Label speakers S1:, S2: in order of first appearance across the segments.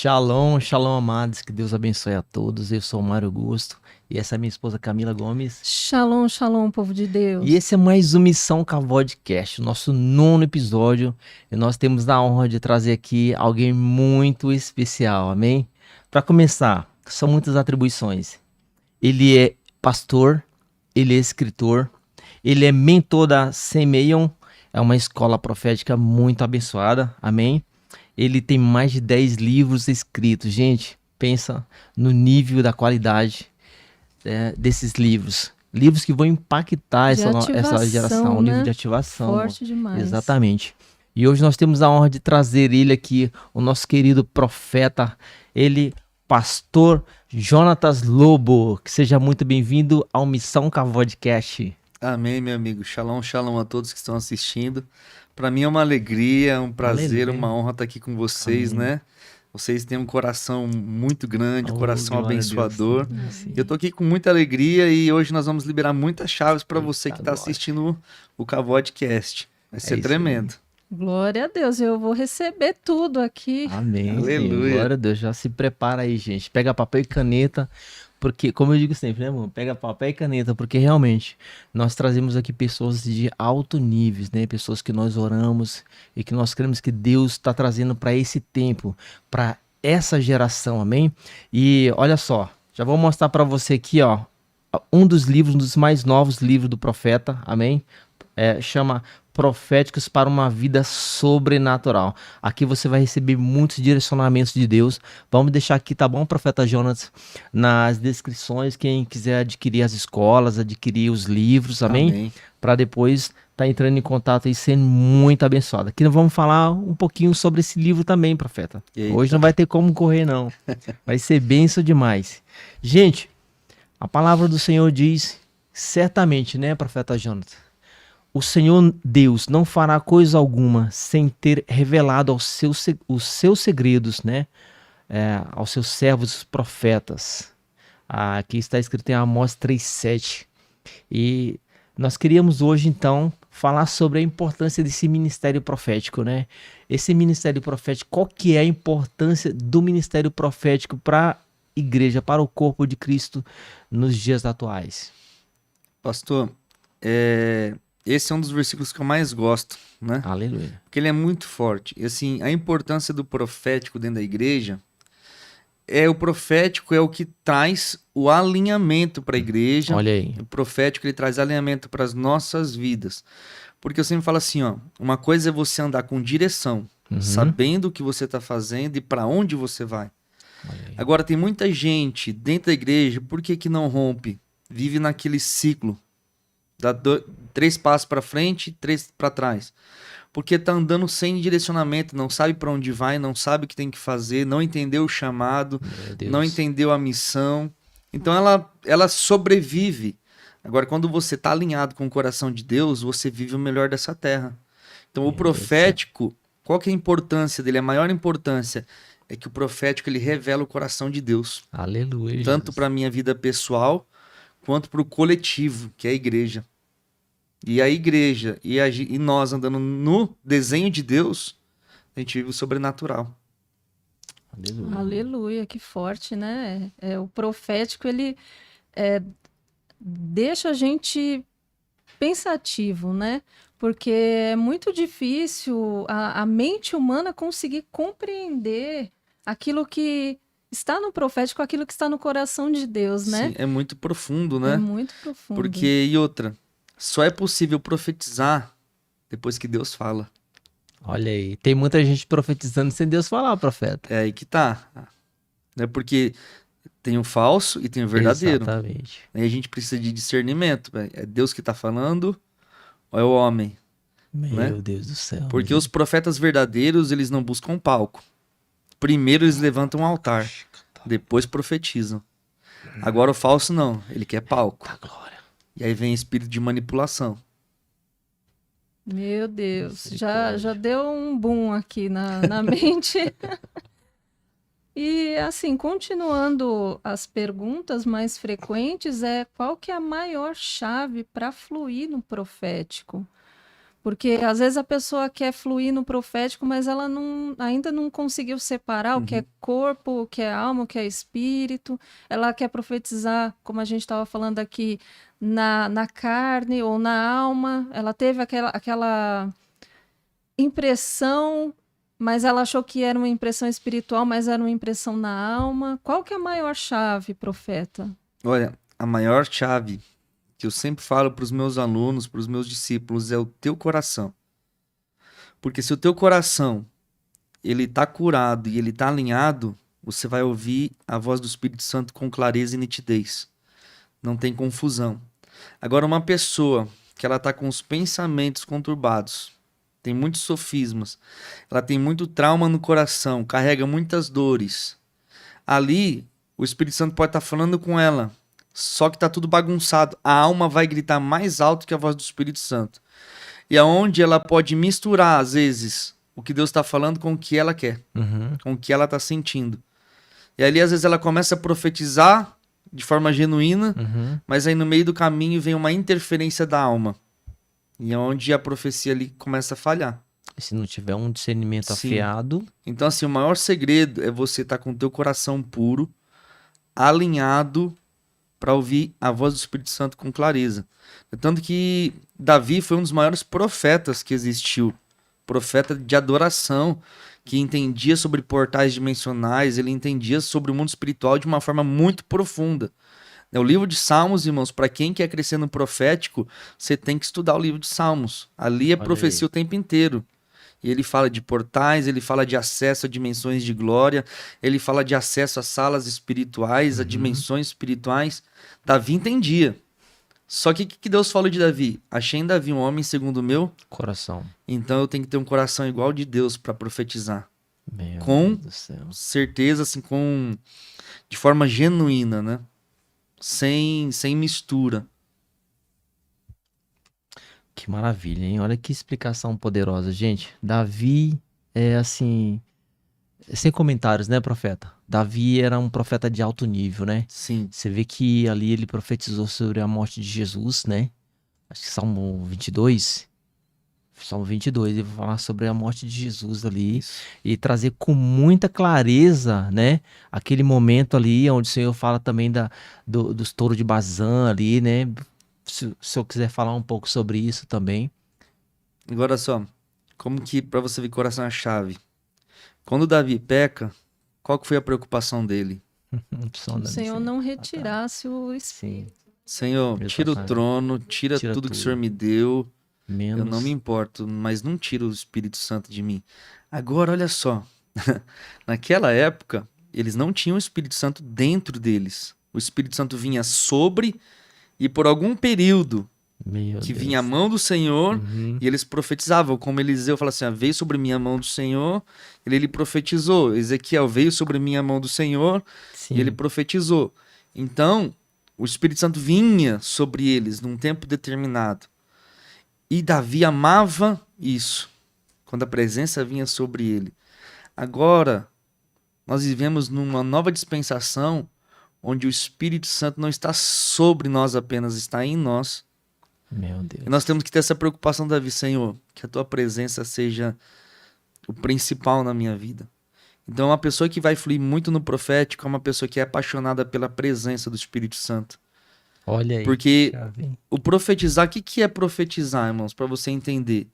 S1: Shalom, shalom, amados. Que Deus abençoe a todos. Eu sou o Mário Augusto e essa é minha esposa Camila Gomes.
S2: Shalom, shalom, povo de Deus.
S1: E esse é mais um Missão Cavodcast, o nosso 9º episódio. E nós temos a honra de trazer aqui alguém muito especial, amém? Para começar, são muitas atribuições. Ele é pastor, ele é escritor, ele é mentor da Semeion, é uma escola profética muito abençoada, amém? Ele tem mais de 10 livros escritos. Gente, pensa no nível da qualidade desses livros. Livros que vão impactar essa geração, um livro de ativação.
S2: Forte demais.
S1: Exatamente. E hoje nós temos a honra de trazer ele aqui, o nosso querido profeta, ele, pastor Jonatas Lobo. Que seja muito bem-vindo ao Missão Cavodcast.
S3: Amém, meu amigo. Shalom, shalom a todos que estão assistindo. Para mim é uma alegria, um prazer, uma honra estar aqui com vocês, amém, né? Vocês têm um coração muito grande, um coração abençoador. Eu tô aqui com muita alegria e hoje nós vamos liberar muitas chaves para você que está assistindo o Cavodcast. Vai ser tremendo.
S2: Glória a Deus, eu vou receber tudo aqui.
S1: Amém.
S3: Aleluia.
S1: Glória a Deus, já se prepara aí, gente. Pega papel e caneta. Porque, como eu digo sempre, né, irmão? Pega papel e caneta, porque realmente nós trazemos aqui pessoas de alto nível, né? Pessoas que nós oramos e que nós cremos que Deus está trazendo para esse tempo, para essa geração, amém? E olha só, já vou mostrar para você aqui, ó, um dos livros, um dos mais novos livros do profeta, amém? Chama Proféticos para uma Vida Sobrenatural. Aqui você vai receber muitos direcionamentos de Deus. Vamos deixar aqui, tá bom, profeta Jonas, nas descrições, quem quiser adquirir as escolas, adquirir os livros, amém? Para depois tá entrando em contato e sendo muito abençoado. Aqui nós vamos falar um pouquinho sobre esse livro também, profeta. Eita. Hoje não vai ter como correr, não. Vai ser benção demais. Gente, a palavra do Senhor diz, certamente, né, profeta Jonas? O Senhor Deus não fará coisa alguma sem ter revelado os seus segredos, né? Aos seus servos, os profetas. Aqui está escrito em Amós 3,7. E nós queríamos hoje, então, falar sobre a importância desse ministério profético, né? Esse ministério profético, qual que é a importância do ministério profético para a igreja, para o corpo de Cristo nos dias atuais?
S3: Pastor, esse é um dos versículos que eu mais gosto, né?
S1: Aleluia.
S3: Porque ele é muito forte. E assim, a importância do profético dentro da igreja o profético é o que traz o alinhamento para a igreja.
S1: Olha aí.
S3: O profético, ele traz alinhamento para as nossas vidas. Porque eu sempre falo assim, ó, uma coisa é você andar com direção, sabendo o que você está fazendo e para onde você vai. Agora, tem muita gente dentro da igreja, por que não rompe? Vive naquele ciclo. Dá 3 passos para frente, 3 para trás. Porque tá andando sem direcionamento, não sabe para onde vai, não sabe o que tem que fazer, não entendeu o chamado, não entendeu a missão. Então ela sobrevive. Agora, quando você tá alinhado com o coração de Deus, você vive o melhor dessa terra. Então o profético, qual que é a importância dele? A maior importância é que o profético ele revela o coração de Deus.
S1: Aleluia.
S3: Tanto para minha vida pessoal, quanto para o coletivo, que é a igreja. E a igreja e nós andando no desenho de Deus, a gente vive o sobrenatural.
S1: Aleluia.
S2: Aleluia, que forte, né? O profético, ele deixa a gente pensativo, né? Porque é muito difícil a mente humana conseguir compreender aquilo que está no profético, aquilo que está no coração de Deus, né?
S3: Sim, é muito profundo, né?
S2: É muito profundo.
S3: Porque, e outra, só é possível profetizar depois que Deus fala.
S1: Olha aí, tem muita gente profetizando sem Deus falar, profeta.
S3: É aí que tá. É porque tem o falso e tem o verdadeiro.
S1: Exatamente.
S3: Aí a gente precisa de discernimento. É Deus que tá falando ou é o homem?
S1: Meu Deus do céu.
S3: Porque os profetas verdadeiros, eles não buscam palco. Primeiro eles levantam um altar, depois profetizam. Agora o falso não, ele quer palco. E aí vem espírito de manipulação.
S2: Meu Deus, já deu um boom aqui na mente. E assim, continuando as perguntas mais frequentes, qual que é a maior chave para fluir no profético? Porque às vezes a pessoa quer fluir no profético, mas ela ainda não conseguiu separar o que é corpo, o que é alma, o que é espírito. Ela quer profetizar, como a gente estava falando aqui, na carne ou na alma. Ela teve aquela impressão, mas ela achou que era uma impressão espiritual, mas era uma impressão na alma. Qual que é a maior chave, profeta?
S3: Olha, a maior chave que eu sempre falo para os meus alunos, para os meus discípulos, é o teu coração. Porque se o teu coração ele está curado e ele está alinhado, você vai ouvir a voz do Espírito Santo com clareza e nitidez. Não tem confusão. Agora, uma pessoa que ela está com os pensamentos conturbados, tem muitos sofismas, ela tem muito trauma no coração, carrega muitas dores. Ali, o Espírito Santo pode estar falando com ela, só que está tudo bagunçado. A alma vai gritar mais alto que a voz do Espírito Santo. E aonde ela pode misturar, às vezes, o que Deus está falando com o que ela quer, com o que ela está sentindo. E ali, às vezes, ela começa a profetizar de forma genuína, mas aí no meio do caminho vem uma interferência da alma. E é onde a profecia ali começa a falhar.
S1: Se não tiver um discernimento afiado...
S3: Então, assim, o maior segredo é você estar com o teu coração puro, alinhado, para ouvir a voz do Espírito Santo com clareza. Tanto que Davi foi um dos maiores profetas que existiu. Profeta de adoração, que entendia sobre portais dimensionais, ele entendia sobre o mundo espiritual de uma forma muito profunda. O livro de Salmos, irmãos, para quem quer crescer no profético, você tem que estudar o livro de Salmos. Ali é profecia o tempo inteiro. E ele fala de portais, ele fala de acesso a dimensões de glória, ele fala de acesso a salas espirituais, a dimensões espirituais. Davi entendia. Só que o que Deus falou de Davi? Achei em Davi um homem segundo o meu
S1: coração.
S3: Então eu tenho que ter um coração igual de Deus para profetizar.
S1: Meu
S3: com
S1: Deus do céu.
S3: certeza, assim, de forma genuína, né? Sem mistura.
S1: Que maravilha, hein? Olha que explicação poderosa, gente. Davi é assim, sem comentários, né, profeta? Davi era um profeta de alto nível, né?
S3: Sim.
S1: Você vê que ali ele profetizou sobre a morte de Jesus, né? Acho que Salmo 22. Salmo 22, ele vai falar sobre a morte de Jesus ali.
S3: Isso.
S1: E trazer com muita clareza, né? Aquele momento ali onde o Senhor fala também dos touros de Bazã ali, né? Se eu quiser falar um pouco sobre isso também.
S3: Agora só, como que para você ver coração é a chave? Quando Davi peca, qual que foi a preocupação dele?
S2: O Senhor não retirasse o Espírito.
S1: Sim.
S3: Senhor, tira o trono, tira tudo que o Senhor me deu.
S1: Menos...
S3: Eu não me importo, mas não tira o Espírito Santo de mim. Agora, olha só. Naquela época, eles não tinham o Espírito Santo dentro deles. O Espírito Santo vinha sobre e por algum período vinha a mão do Senhor e eles profetizavam. Como Eliseu fala assim, veio sobre mim a mão do Senhor, ele profetizou. Ezequiel veio sobre mim a mão do Senhor e ele profetizou. Então, o Espírito Santo vinha sobre eles num tempo determinado. E Davi amava isso, quando a presença vinha sobre ele. Agora, nós vivemos numa nova dispensação, onde o Espírito Santo não está sobre nós apenas, está em nós.
S1: Meu Deus.
S3: E nós temos que ter essa preocupação, Davi, Senhor, que a tua presença seja o principal na minha vida. Então, uma pessoa que vai fluir muito no profético é uma pessoa que é apaixonada pela presença do Espírito Santo.
S1: Olha aí.
S3: Porque o profetizar, o que é profetizar, irmãos? Para você entender.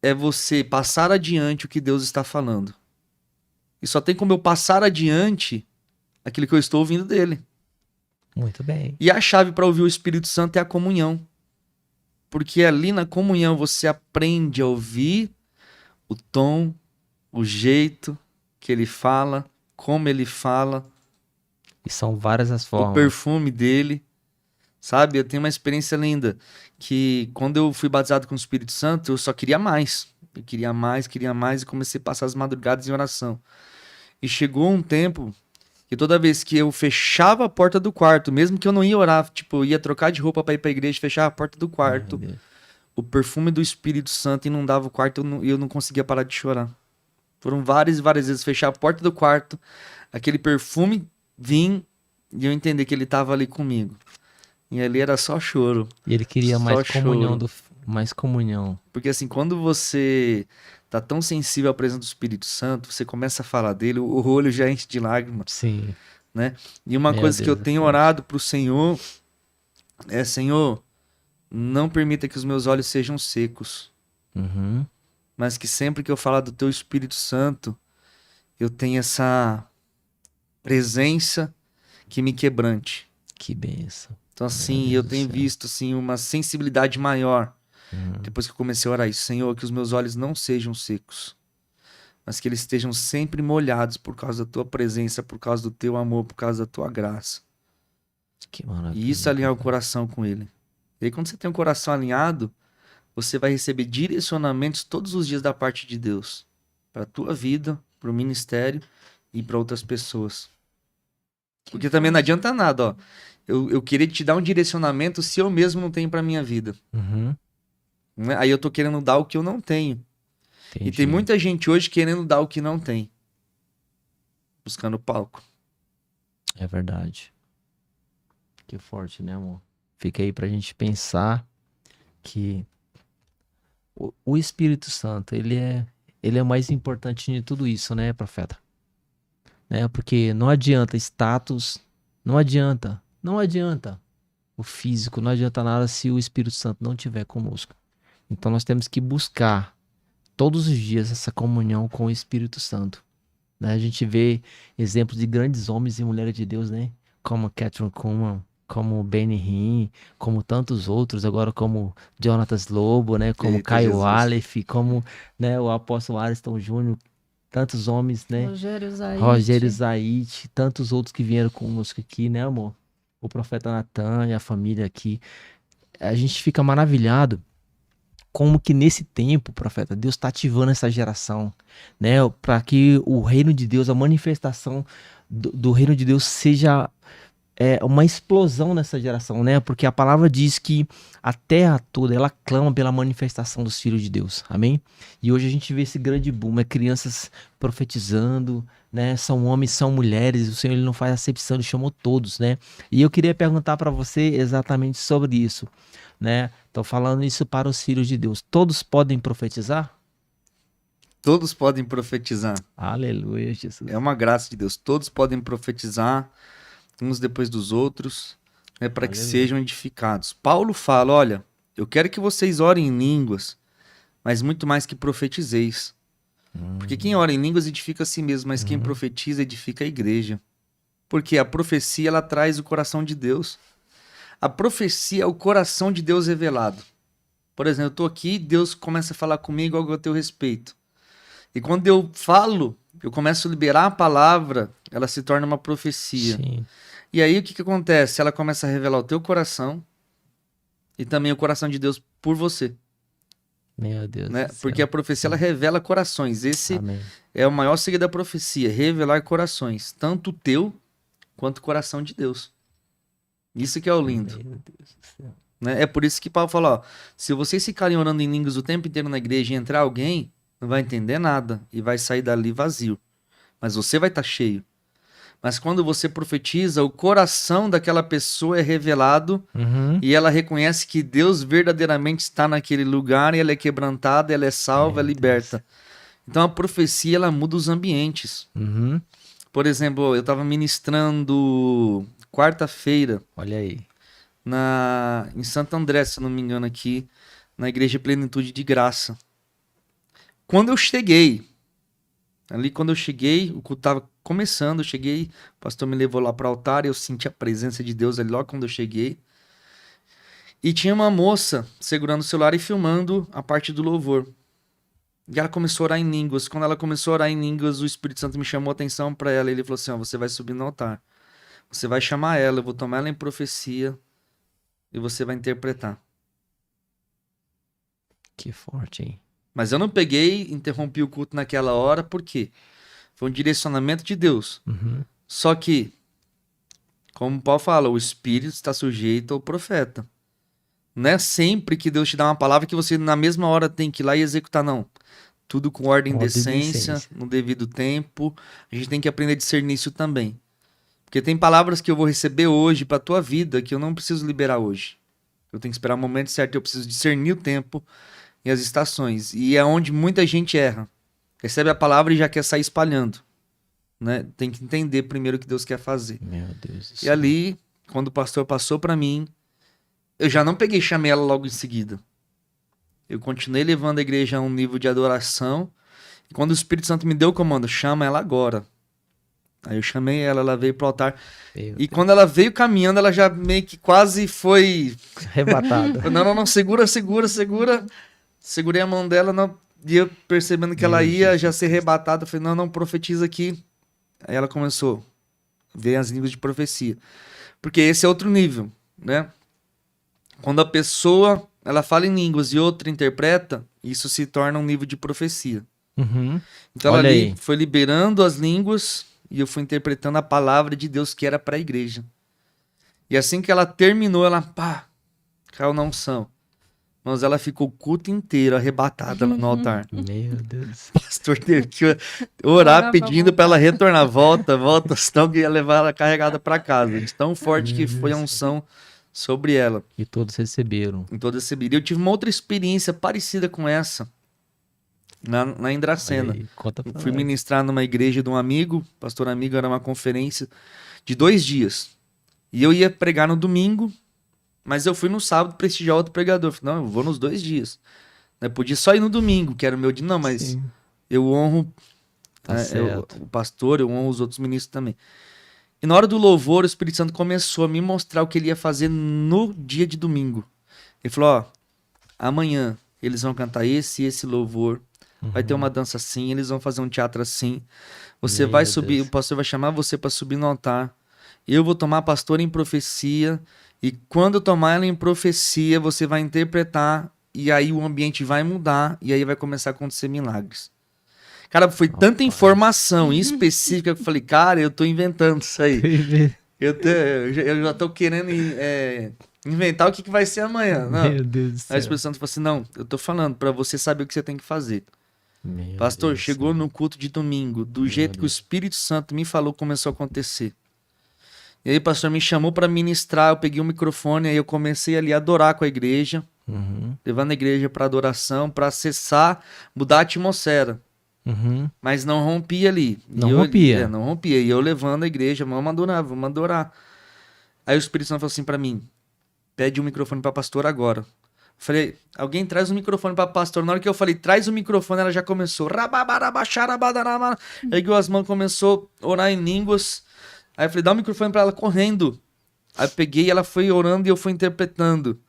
S3: É você passar adiante o que Deus está falando. E só tem como eu passar adiante aquilo que eu estou ouvindo dele.
S1: Muito bem.
S3: E a chave para ouvir o Espírito Santo é a comunhão. Porque ali na comunhão você aprende a ouvir o tom, o jeito que ele fala, como ele fala.
S1: E são várias as formas.
S3: O perfume dele. Sabe, eu tenho uma experiência linda, que quando eu fui batizado com o Espírito Santo, eu só queria mais. Eu queria mais e comecei a passar as madrugadas em oração. E chegou um tempo que toda vez que eu fechava a porta do quarto, mesmo que eu não ia orar, tipo, eu ia trocar de roupa para ir para a igreja, fechava a porta do quarto, o perfume do Espírito Santo inundava o quarto e eu não conseguia parar de chorar. Foram várias e várias vezes fechar a porta do quarto, aquele perfume vir e eu entender que ele estava ali comigo. E ali era só choro.
S1: E ele queria mais comunhão Mais comunhão.
S3: Porque assim, quando você tá tão sensível à presença do Espírito Santo, você começa a falar dele, o olho já enche de lágrimas,
S1: Sim.
S3: né? E uma
S1: Meu
S3: coisa que eu
S1: Deus, é
S3: tenho
S1: forte.
S3: orado pro Senhor é, Senhor, não permita que os meus olhos sejam secos,
S1: Uhum.
S3: mas que sempre que eu falar do teu Espírito Santo, eu tenha essa presença que me quebrante.
S1: Que benção.
S3: Então
S1: Meu
S3: assim,
S1: Deus
S3: eu
S1: do
S3: tenho
S1: céu.
S3: visto assim uma sensibilidade maior
S1: Uhum.
S3: depois que eu comecei a orar isso. Senhor, que os meus olhos não sejam secos, mas que eles estejam sempre molhados por causa da tua presença, por causa do teu amor, por causa da tua graça.
S1: Que
S3: E isso
S1: maravilha.
S3: alinhar o coração com ele. E aí quando você tem um coração alinhado, você vai receber direcionamentos todos os dias da parte de Deus, para a tua vida, para o ministério e para outras pessoas. Porque também não adianta nada, ó. Eu querer te dar um direcionamento se eu mesmo não tenho para minha vida,
S1: Uhum.
S3: né? Aí eu tô querendo dar o que eu não tenho. E
S1: Entendi.
S3: tem muita gente hoje querendo dar o que não tem, buscando palco.
S1: É verdade. Que forte, né, amor? Fica aí pra gente pensar que o Espírito Santo, ele é o mais importante de tudo isso, né, profeta? Né? Porque não adianta status, não adianta o físico, não adianta nada se o Espírito Santo não estiver conosco. Então nós temos que buscar todos os dias essa comunhão com o Espírito Santo. Né? A gente vê exemplos de grandes homens e mulheres de Deus, né? Como Catherine Kuhlman, como Benny Hinn, como tantos outros, agora como Jonatas Lobo, né? Como
S3: Eita,
S1: Caio
S3: Jesus.
S1: Aleph, como, né, o apóstolo Ariston Júnior, tantos homens, né?
S2: Rogério Zaite.
S1: Rogério Zaite, tantos outros que vieram conosco aqui, né, amor? O profeta Natan e a família aqui. A gente fica maravilhado como que nesse tempo, profeta, Deus está ativando essa geração, né? Para que o reino de Deus, a manifestação do reino de Deus seja uma explosão nessa geração, né? Porque a palavra diz que a terra toda, ela clama pela manifestação dos filhos de Deus, amém? E hoje a gente vê esse grande boom, crianças profetizando, né? São homens, são mulheres, o Senhor ele não faz acepção, ele chamou todos, né? E eu queria perguntar para você exatamente sobre isso, né? Tô falando isso para os filhos de Deus. Todos podem profetizar?
S3: Todos podem profetizar.
S1: Aleluia, Jesus.
S3: É uma graça de Deus. Todos podem profetizar, uns depois dos outros, né, para que
S1: Aleluia.
S3: sejam edificados. Paulo fala, olha, eu quero que vocês orem em línguas, mas muito mais que profetizeis. Porque quem ora em línguas edifica a si mesmo, mas quem profetiza edifica a igreja. Porque a profecia, ela traz o coração de Deus. A profecia é o coração de Deus revelado. Por exemplo, eu tô aqui, Deus começa a falar comigo algo a teu respeito. E quando eu falo, eu começo a liberar a palavra, ela se torna uma profecia.
S1: Sim.
S3: E aí o que acontece? Ela começa a revelar o teu coração e também o coração de Deus por você,
S1: Meu Deus
S3: né?
S1: do céu.
S3: Porque a profecia, ela revela corações. Esse
S1: Amém.
S3: é o maior segredo da profecia, revelar corações, tanto o teu quanto o coração de Deus. Isso que é o lindo,
S1: Meu Deus do céu.
S3: né? É por isso que Paulo fala, ó, se vocês ficarem orando em línguas o tempo inteiro na igreja e entrar alguém, não vai entender nada e vai sair dali vazio. Mas você vai estar cheio. Mas quando você profetiza, o coração daquela pessoa é revelado e ela reconhece que Deus verdadeiramente está naquele lugar e ela é quebrantada, ela é salva, é
S1: Meu
S3: liberta. Então a profecia, ela muda os ambientes.
S1: Uhum.
S3: Por exemplo, eu estava ministrando quarta-feira
S1: Olha aí.
S3: em Santo André, se eu não me engano, aqui, na Igreja Plenitude de Graça. Quando eu cheguei, o culto estava começando, eu cheguei, o pastor me levou lá para o altar e eu senti a presença de Deus ali logo quando eu cheguei. E tinha uma moça segurando o celular e filmando a parte do louvor. E ela começou a orar em línguas. Quando ela começou a orar em línguas, o Espírito Santo me chamou a atenção para ela. Ele falou assim, ó, você vai subir no altar. Você vai chamar ela, eu vou tomar ela em profecia e você vai interpretar.
S1: Que forte, hein?
S3: Mas eu não peguei, interrompi o culto naquela hora, por quê? Foi um direcionamento de Deus.
S1: Uhum.
S3: Só que, como Paulo fala, o Espírito está sujeito ao profeta. Não é sempre que Deus te dá uma palavra que você na mesma hora tem que ir lá e executar, não. Tudo com ordem e decência, no devido tempo. A gente tem que aprender a discernir isso também. Porque tem palavras que eu vou receber hoje para tua vida que eu não preciso liberar hoje. Eu tenho que esperar o momento certo, eu preciso discernir o tempo e as estações. E é onde muita gente erra. Recebe a palavra e já quer sair espalhando, né? Tem que entender primeiro o que Deus quer fazer.
S1: Meu Deus do
S3: E
S1: céu.
S3: ali, quando o pastor passou para mim, eu já não peguei e chamei ela logo em seguida. Eu continuei levando a igreja a um nível de adoração. E quando o Espírito Santo me deu o comando, chama ela agora. Aí eu chamei ela, ela veio pro altar.
S1: Meu
S3: E
S1: Deus.
S3: quando ela veio caminhando, ela já meio que quase foi...
S1: Arrebatada.
S3: Não, segura. Segurei a mão dela, não... e eu percebendo que ela
S1: Meu
S3: ia
S1: Jesus
S3: já ser arrebatada. Eu falei, não, profetiza aqui. Aí ela começou a ver as línguas de profecia. Porque esse é outro nível, né? Quando a pessoa, ela fala em línguas e outra interpreta, isso se torna um nível de profecia.
S1: Uhum.
S3: Então ela
S1: Olha
S3: ali
S1: aí.
S3: foi liberando as línguas e eu fui interpretando a palavra de Deus que era para a igreja. E assim que ela terminou, ela caiu na unção. Mas ela ficou o culto inteiro arrebatada lá no altar.
S1: Meu Deus.
S3: O pastor teve que orar
S2: Orar pra
S3: pedindo para ela retornar. Volta, senão que ia levar ela carregada para casa. De tão forte que foi a unção sobre ela.
S1: E todos receberam.
S3: Em toda essa vida. Eu tive uma outra experiência parecida com essa na Indracena.
S1: Olha aí, conta pra
S3: Eu fui
S1: nós.
S3: ministrar numa igreja de um amigo, pastor amigo, era uma conferência de 2 dias. E eu ia pregar no domingo, mas eu fui no sábado prestigiar outro pregador. Falei, não, eu vou nos 2 dias. Eu podia só ir no domingo, que era o meu dia. Não, mas
S1: Sim,
S3: eu honro
S1: tá certo.
S3: o pastor, eu honro os outros ministros também. E na hora do louvor, o Espírito Santo começou a me mostrar o que ele ia fazer no dia de domingo. Ele falou, ó, amanhã eles vão cantar esse louvor. Vai ter uma dança assim, eles vão fazer um teatro assim. Você
S1: Meu
S3: vai subir,
S1: Deus.
S3: o pastor vai chamar você para subir no altar. Eu vou tomar a pastora em profecia. E quando eu tomar ela em profecia, você vai interpretar. E aí o ambiente vai mudar. E aí vai começar a acontecer milagres. Cara, foi tanta informação específica que eu falei, cara, eu tô inventando isso aí. Eu já tô querendo inventar o que vai ser amanhã. Não.
S1: Meu Deus do
S3: Aí o
S1: céu.
S3: Espírito Santo falou assim, não, eu tô falando para você saber o que você tem que fazer.
S1: Meu
S3: Pastor,
S1: Deus do
S3: chegou
S1: céu.
S3: no culto de domingo, do jeito que o Espírito Santo me falou, começou a acontecer. E aí o pastor me chamou para ministrar, eu peguei o microfone, aí eu comecei ali a adorar com a igreja,
S1: Uhum.
S3: levando a igreja para adoração, para acessar, mudar a atmosfera.
S1: Uhum.
S3: Mas não rompia ali.
S1: Não rompia.
S3: Não rompia. E eu levando a igreja, vamos adorar. Aí o Espírito Santo falou assim para mim, pede um microfone para pastor agora. Falei, alguém traz um microfone pra pastor. Na hora que eu falei, traz o microfone, ela já começou. Ergueu as mãos, começou a orar em línguas. Aí eu falei, dá o microfone pra ela correndo. Aí eu peguei, ela foi orando e eu fui interpretando.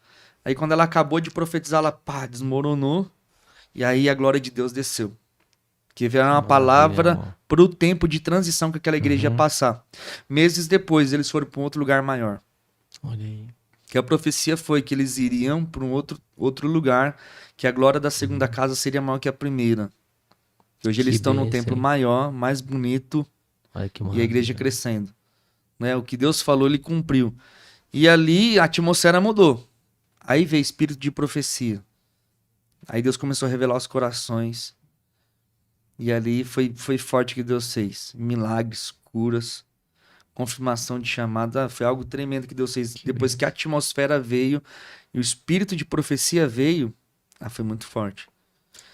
S3: Aí quando ela acabou de profetizar, ela desmoronou. E aí a glória de Deus desceu. Que veio uma palavra
S1: irmão.
S3: pro tempo de transição que aquela igreja ia
S1: Uhum.
S3: passar. Meses depois, eles foram pra um outro lugar maior.
S1: Olha aí.
S3: Que a profecia foi que eles iriam para um outro lugar, que a glória da segunda casa seria maior que a primeira. E hoje eles
S1: Que
S3: estão num
S1: bênção,
S3: templo
S1: hein?
S3: maior, mais bonito,
S1: Olha que
S3: e a
S1: maravilha.
S3: igreja crescendo. Né? O que Deus falou, ele cumpriu. E ali a atmosfera mudou. Aí veio espírito de profecia. Aí Deus começou a revelar os corações. E ali foi forte que Deus fez. Milagres, curas, confirmação de chamada. Foi algo tremendo que Deus fez. Depois que a atmosfera veio e o espírito de profecia veio, foi muito forte.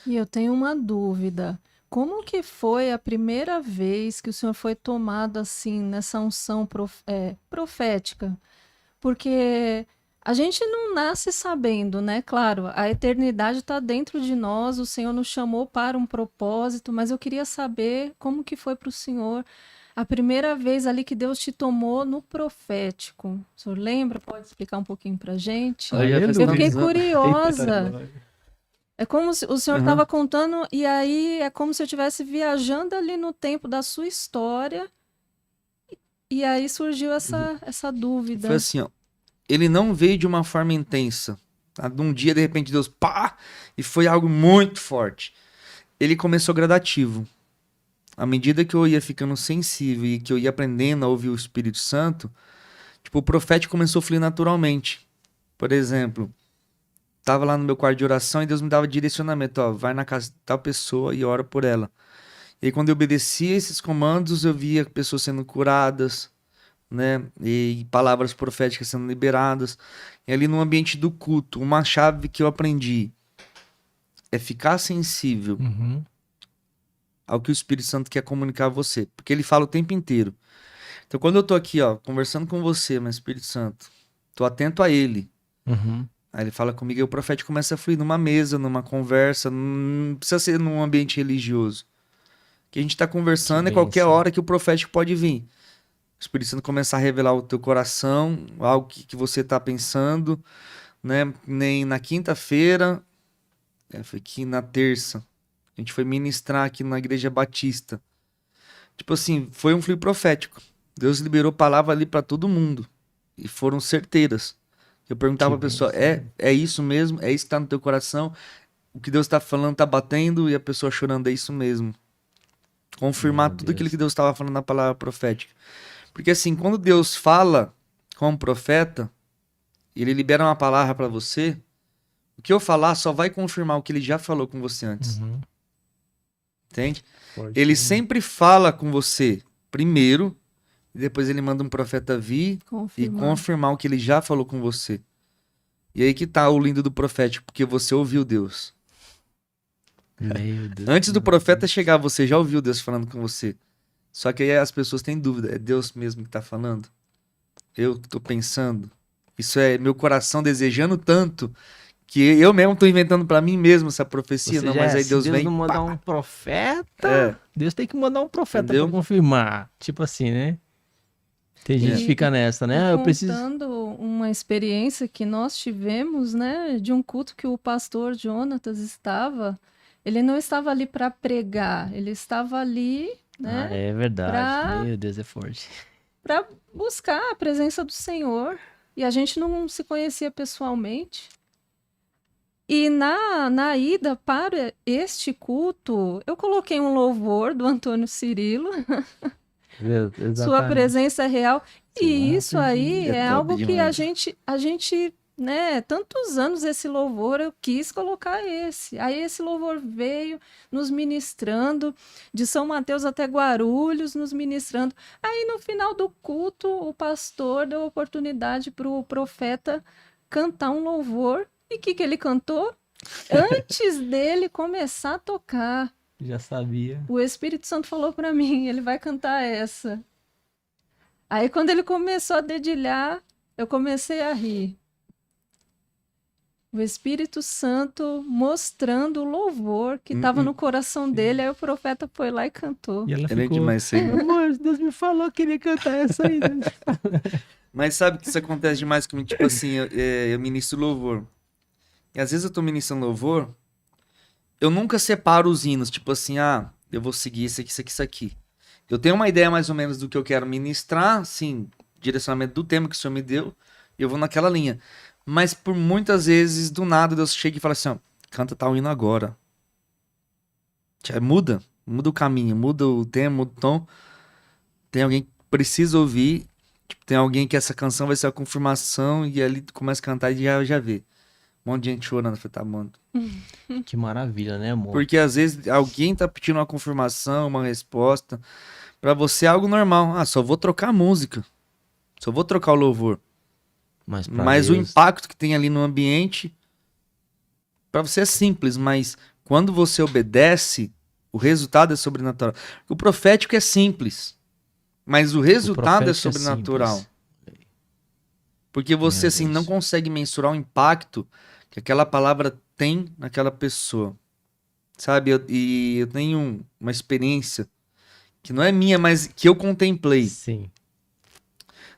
S2: E eu tenho uma dúvida. Como que foi a primeira vez que o senhor foi tomado assim nessa unção profética? Porque a gente não nasce sabendo, né? Claro, a eternidade está dentro de nós, o Senhor nos chamou para um propósito, mas eu queria saber como que foi para o senhor a primeira vez ali que Deus te tomou no profético. O senhor lembra? Pode explicar um pouquinho para gente?
S3: Olha,
S2: Eu fiquei
S3: Eita,
S2: curiosa. É como se o senhor
S3: Uhum.
S2: estava contando, e aí é como se eu estivesse viajando ali no tempo da sua história, e aí surgiu essa dúvida.
S3: Foi assim, ó. Ele não veio de uma forma intensa. Tá? De um dia, de repente, Deus, e foi algo muito forte. Ele começou gradativo. À medida que eu ia ficando sensível e que eu ia aprendendo a ouvir o Espírito Santo, tipo, o profético começou a fluir naturalmente. Por exemplo, tava lá no meu quarto de oração e Deus me dava direcionamento, ó, vai na casa de tal pessoa e ora por ela. E aí, quando eu obedecia esses comandos, eu via pessoas sendo curadas, né? E palavras proféticas sendo liberadas. E ali no ambiente do culto, uma chave que eu aprendi é ficar sensível
S1: Uhum.
S3: ao que o Espírito Santo quer comunicar a você, porque ele fala o tempo inteiro. Então, quando eu tô aqui, ó, conversando com você, meu Espírito Santo, tô atento a ele.
S1: Uhum.
S3: Aí ele fala comigo e o profético começa a fluir numa mesa, numa conversa, não precisa ser num ambiente religioso. O que a gente tá conversando
S1: Que
S3: é qualquer
S1: bênção.
S3: hora que o profético pode vir. O Espírito Santo começar a revelar o teu coração, algo que você tá pensando, né? Nem na quinta-feira, foi aqui na terça, a gente foi ministrar aqui na Igreja Batista. Tipo assim, foi um fluir profético. Deus liberou palavra ali pra todo mundo. E foram certeiras. Eu perguntava
S1: Que
S3: pra pessoa,
S1: bênção.
S3: é isso mesmo? É isso que tá no teu coração? O que Deus tá falando tá batendo? E a pessoa chorando, é isso mesmo. Confirmar
S1: Meu
S3: tudo aquilo
S1: Deus.
S3: que Deus estava falando na palavra profética. Porque assim, quando Deus fala como profeta, ele libera uma palavra pra você, o que eu falar só vai confirmar o que ele já falou com você antes.
S1: Uhum.
S3: Entende?
S1: Forte,
S3: Ele
S1: hein?
S3: sempre fala com você primeiro, e depois ele manda um profeta vir e confirmar o que ele já falou com você. E aí que tá o lindo do profético, porque você ouviu Deus.
S1: Meu Deus.
S3: Antes do profeta chegar, você já ouviu Deus falando com você. Só que aí as pessoas têm dúvida, é Deus mesmo que tá falando? Eu que tô pensando. Isso é meu coração desejando tanto que eu mesmo tô inventando pra mim mesmo essa profecia.
S1: Você
S3: Não,
S1: já
S3: mas aí
S1: se
S3: Deus
S1: Deus
S3: vem,
S1: não mandar
S3: pá,
S1: um profeta,
S3: é,
S1: Deus tem que mandar um profeta pra
S3: entendeu?
S1: confirmar. Tipo assim, né? Tem gente que
S3: É.
S1: fica nessa, né? Ah, eu preciso.
S2: Contando uma experiência que nós tivemos, né, de um culto que o pastor Jonatas estava, ele não estava ali para pregar, ele estava ali,
S1: Ah,
S2: né,
S1: é verdade.
S2: para
S1: Meu Deus, é forte.
S2: buscar a presença do Senhor. E a gente não se conhecia pessoalmente. E na ida para este culto, eu coloquei um louvor do Antônio Cirilo, Sua
S1: Exatamente.
S2: presença é real. E
S1: Sua
S2: isso aí
S3: É
S2: é
S3: top
S2: algo que a
S3: demais.
S2: gente, a gente, né, tantos anos esse louvor, eu quis colocar esse. Aí esse louvor veio nos ministrando, de São Mateus até Guarulhos, nos ministrando. Aí no final do culto, o pastor deu oportunidade para o profeta cantar um louvor. E o que ele cantou? Antes dele começar a tocar,
S1: Já sabia.
S2: o Espírito Santo falou para mim, ele vai cantar essa. Aí quando ele começou a dedilhar, eu comecei a rir. O Espírito Santo mostrando o louvor que estava no coração dele, aí o profeta foi lá e cantou.
S1: E ela
S3: Ele é
S1: ficou,
S3: demais isso aí.
S1: amor, Deus me falou que ele ia cantar essa aí.
S3: Mas sabe que isso acontece demais comigo? Tipo assim, eu ministro louvor. E às vezes eu tô ministrando louvor, eu nunca separo os hinos. Tipo assim, eu vou seguir isso aqui, isso aqui, isso aqui. Eu tenho uma ideia mais ou menos do que eu quero ministrar, assim, direcionamento do tema que o Senhor me deu, e eu vou naquela linha. Mas por muitas vezes, do nada, Deus chega e fala assim, ó, canta tal hino agora. Muda o caminho, muda o tema, muda o tom. Tem alguém que precisa ouvir, tipo, tem alguém que essa canção vai ser a confirmação, e ali tu começa a cantar e já vê. Um monte de gente chorando, eu falei, tá bom.
S1: Que maravilha, né, amor?
S3: Porque às vezes alguém tá pedindo uma confirmação, uma resposta. Pra você é algo normal. Só vou trocar a música. Só vou trocar o louvor.
S1: Mas pra
S3: Mas o
S1: Deus,
S3: impacto que tem ali no ambiente, pra você é simples, mas quando você obedece, o resultado é sobrenatural. O profético é simples, mas o
S1: o
S3: resultado é
S1: profético é
S3: sobrenatural.
S1: simples.
S3: Porque você
S1: Meu
S3: assim não
S1: Deus.
S3: consegue mensurar o impacto que aquela palavra tem naquela pessoa. Sabe? E eu tenho uma experiência que não é minha, mas que eu contemplei.
S1: Sim.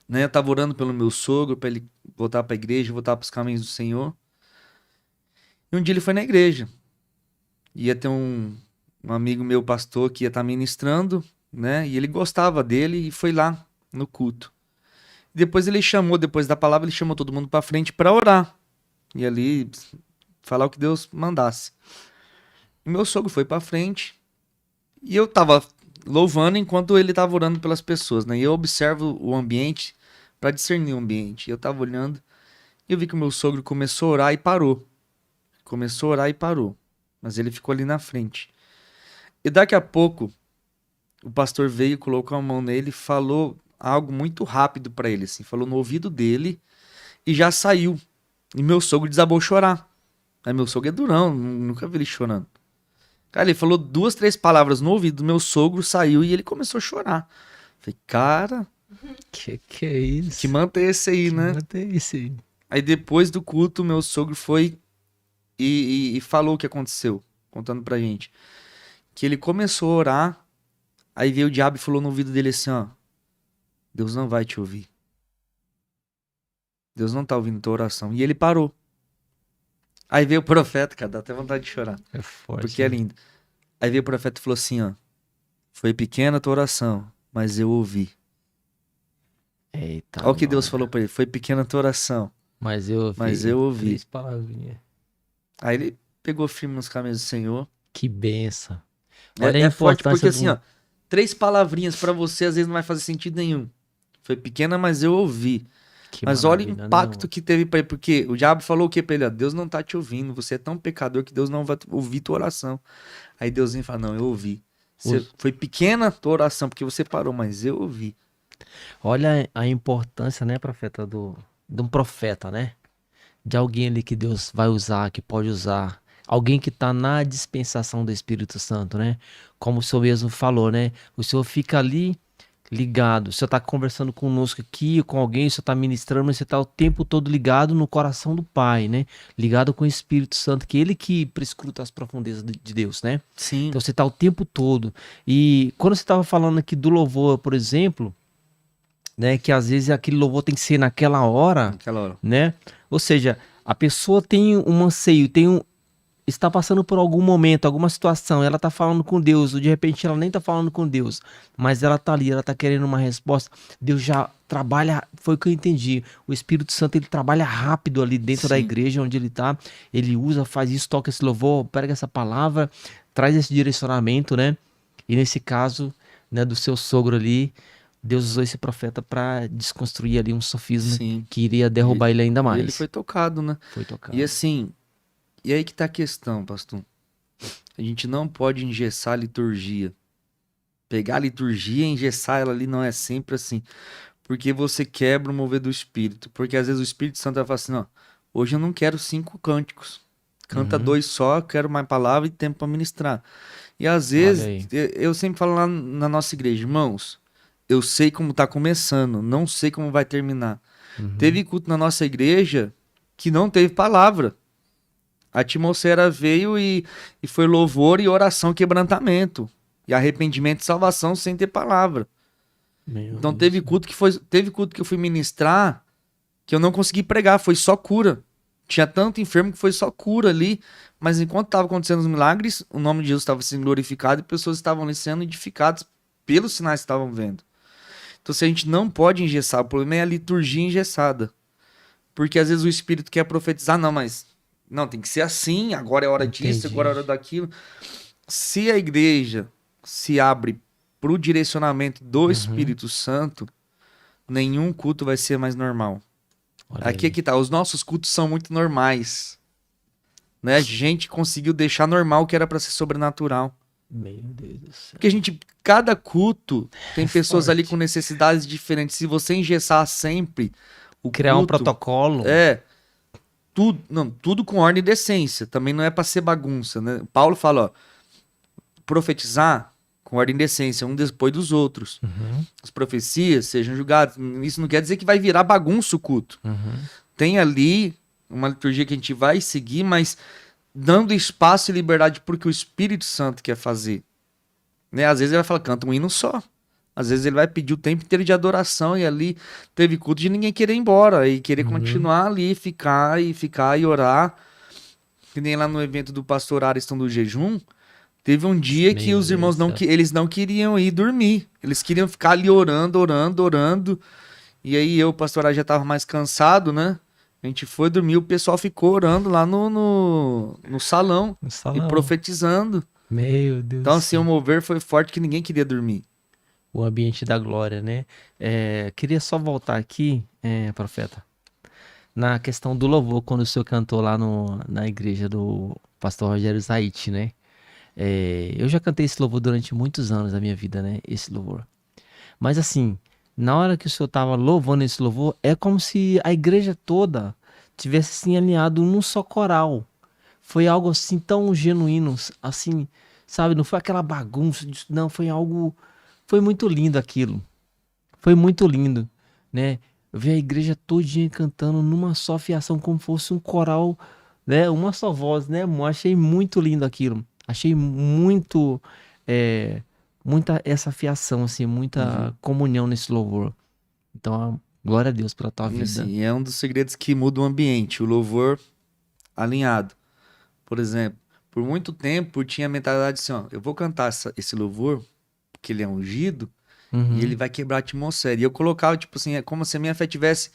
S3: Né? Eu tava orando pelo meu sogro, para ele voltar para a igreja, voltar para os caminhos do Senhor. E um dia ele foi na igreja. Ia ter um amigo meu, pastor, que ia estar ministrando, né? E ele gostava dele e foi lá no culto. Depois ele chamou, depois da palavra, ele chamou todo mundo para frente para orar. E ali falar o que Deus mandasse. E meu sogro foi para frente. E eu tava louvando enquanto ele tava orando pelas pessoas, né? E eu observo o ambiente para discernir o ambiente. E eu tava olhando e eu vi que o meu sogro começou a orar e parou. Começou a orar e parou. Mas ele ficou ali na frente. E daqui a pouco, o pastor veio, colocou a mão nele, falou algo muito rápido pra ele, assim, falou no ouvido dele e já saiu. E meu sogro desabou a chorar. Aí meu sogro é durão, nunca vi ele chorando. Cara, ele falou 2, 3 palavras no ouvido do meu sogro, saiu e ele começou a chorar. Falei, cara,
S1: Que é isso?
S3: que manter esse aí, né?
S1: Mantém isso aí.
S3: Aí depois do culto, meu sogro foi e falou o que aconteceu, contando pra gente. Que ele começou a orar, aí veio o diabo e falou no ouvido dele assim, ó, Deus não vai te ouvir. Deus não tá ouvindo tua oração. E ele parou. Aí veio o profeta, cara, dá até vontade de chorar,
S1: É forte.
S3: porque é
S1: né?
S3: lindo. Aí veio o profeta e falou assim, ó, foi pequena a tua oração, mas eu ouvi.
S1: Eita,
S3: Olha o que Deus
S1: nós.
S3: falou pra ele, foi pequena a tua oração,
S1: Mas eu ouvi.
S3: mas eu ouvi.
S1: 3 palavrinhas.
S3: Aí ele pegou firme nos caminhos do Senhor.
S1: Que benção. Olha a
S3: É forte
S1: importância
S3: porque assim,
S1: do-
S3: ó, 3 palavrinhas pra você às vezes não vai fazer sentido nenhum. Foi pequena, mas eu ouvi.
S1: Que
S3: Mas olha o
S1: maravilha, né,
S3: impacto
S1: irmão?
S3: que teve pra ele, porque o diabo falou o que pra ele? Ó, Deus não tá te ouvindo, você é tão pecador que Deus não vai ouvir tua oração. Aí Deus vem e fala, não, eu ouvi. Foi pequena a tua oração, porque você parou, mas eu ouvi.
S1: Olha a importância, né, profeta, de um profeta, né? De alguém ali que Deus vai usar, que pode usar. Alguém que está na dispensação do Espírito Santo, né? Como o senhor mesmo falou, né? O senhor fica ali ligado. O senhor está conversando conosco aqui, com alguém, o senhor está ministrando, mas você está o tempo todo ligado no coração do Pai, né? Ligado com o Espírito Santo, que é ele que prescruta as profundezas de Deus, né?
S3: Sim.
S1: Então você está o tempo todo. E quando você estava falando aqui do louvor, por exemplo, né? Que às vezes aquele louvor tem que ser naquela hora,
S3: Naquela hora.
S1: né? Ou seja, a pessoa tem um anseio, está passando por algum momento, alguma situação, ela está falando com Deus, ou de repente ela nem está falando com Deus, mas ela está ali, ela está querendo uma resposta. Deus já trabalha, foi o que eu entendi. O Espírito Santo ele trabalha rápido ali dentro da
S3: Sim.
S1: igreja onde ele está. Ele usa, faz isso, toca esse louvor, pega essa palavra, traz esse direcionamento, né? E nesse caso, né, do seu sogro ali, Deus usou esse profeta para desconstruir ali um sofisma
S3: Sim.
S1: que iria derrubar ele ainda
S3: E
S1: mais.
S3: ele foi tocado, né?
S1: Foi tocado.
S3: E assim, e aí que tá a questão, pastor. A gente não pode engessar a liturgia. Pegar a liturgia e engessar ela ali não é sempre assim. Porque você quebra o mover do Espírito. Porque às vezes o Espírito Santo vai falar assim, ó, hoje eu não quero 5 cânticos. Canta 2 só, quero mais palavra e tempo para ministrar. E às vezes, eu sempre falo lá na nossa igreja, irmãos, eu sei como tá começando, não sei como vai terminar. Teve culto na nossa igreja que não teve palavra. A atmosfera veio e foi louvor e oração, quebrantamento. E arrependimento e salvação sem ter palavra. Então teve culto que eu fui ministrar que eu não consegui pregar, foi só cura. Tinha tanto enfermo que foi só cura ali, mas enquanto estava acontecendo os milagres, o nome de Jesus estava sendo glorificado e pessoas estavam ali sendo edificadas pelos sinais que estavam vendo. Então se a gente não pode engessar, o problema é a liturgia engessada. Porque às vezes o Espírito quer profetizar, não, mas não, tem que ser assim, agora é hora disso, agora é hora daquilo. Se a igreja se abre para o direcionamento do Espírito Santo, nenhum culto vai ser mais normal. Aqui é que tá, os nossos cultos são muito normais. Né? A gente conseguiu deixar normal o que era para ser sobrenatural.
S1: Meu Deus do céu.
S3: Porque a gente, cada culto tem pessoas
S1: forte.
S3: ali com necessidades diferentes. Se você engessar sempre o
S1: Criar um
S3: culto,
S1: protocolo.
S3: tudo com ordem e decência. Também não é para ser bagunça, né? Paulo fala, ó, profetizar com ordem e decência, um depois dos outros. As profecias sejam julgadas. Isso não quer dizer que vai virar bagunça o culto. Tem ali uma liturgia que a gente vai seguir, mas dando espaço e liberdade porque o Espírito Santo quer fazer. Né? Às vezes ele vai falar, canta um hino só. Às vezes ele vai pedir o tempo inteiro de adoração e ali teve culto de ninguém querer ir embora e querer continuar ali, ficar e orar. Que nem lá no evento do pastor Ariston do jejum, teve um dia que os irmãos eles não queriam ir dormir. Eles queriam ficar ali orando. E aí o pastor Ariston já estava mais cansado, né? A gente foi dormir, o pessoal ficou orando lá no salão e profetizando.
S1: Meu Deus.
S3: Então assim, o mover foi forte que ninguém queria dormir.
S1: O ambiente da glória, né? Queria só voltar aqui, profeta, na questão do louvor, quando o senhor cantou lá na igreja do pastor Rogério Zaite, né? Eu já cantei esse louvor durante muitos anos da minha vida, né? Esse louvor. Mas assim, Na hora que o senhor tava louvando esse louvor, é como se a igreja toda tivesse assim alinhado num só coral. Foi algo assim tão genuíno, assim, sabe? Não foi aquela bagunça, não, foi algo, foi muito lindo aquilo. Foi muito lindo, né? Eu vi a igreja todinha cantando numa só fiação, como fosse um coral, né? Uma só voz, né, amor? Achei muito lindo aquilo. Achei muito, é, muita essa fiação, assim, muita
S3: Uhum.
S1: comunhão nesse louvor. Então, glória a Deus pela tua
S3: E
S1: vida.
S3: assim, é um dos segredos que muda o ambiente, o louvor alinhado. Por exemplo, por muito tempo eu tinha a mentalidade assim, ó, eu vou cantar esse louvor, porque ele é ungido, e ele
S1: Uhum,
S3: vai quebrar a atmosfera. E eu colocava, tipo assim, é como se a minha fé estivesse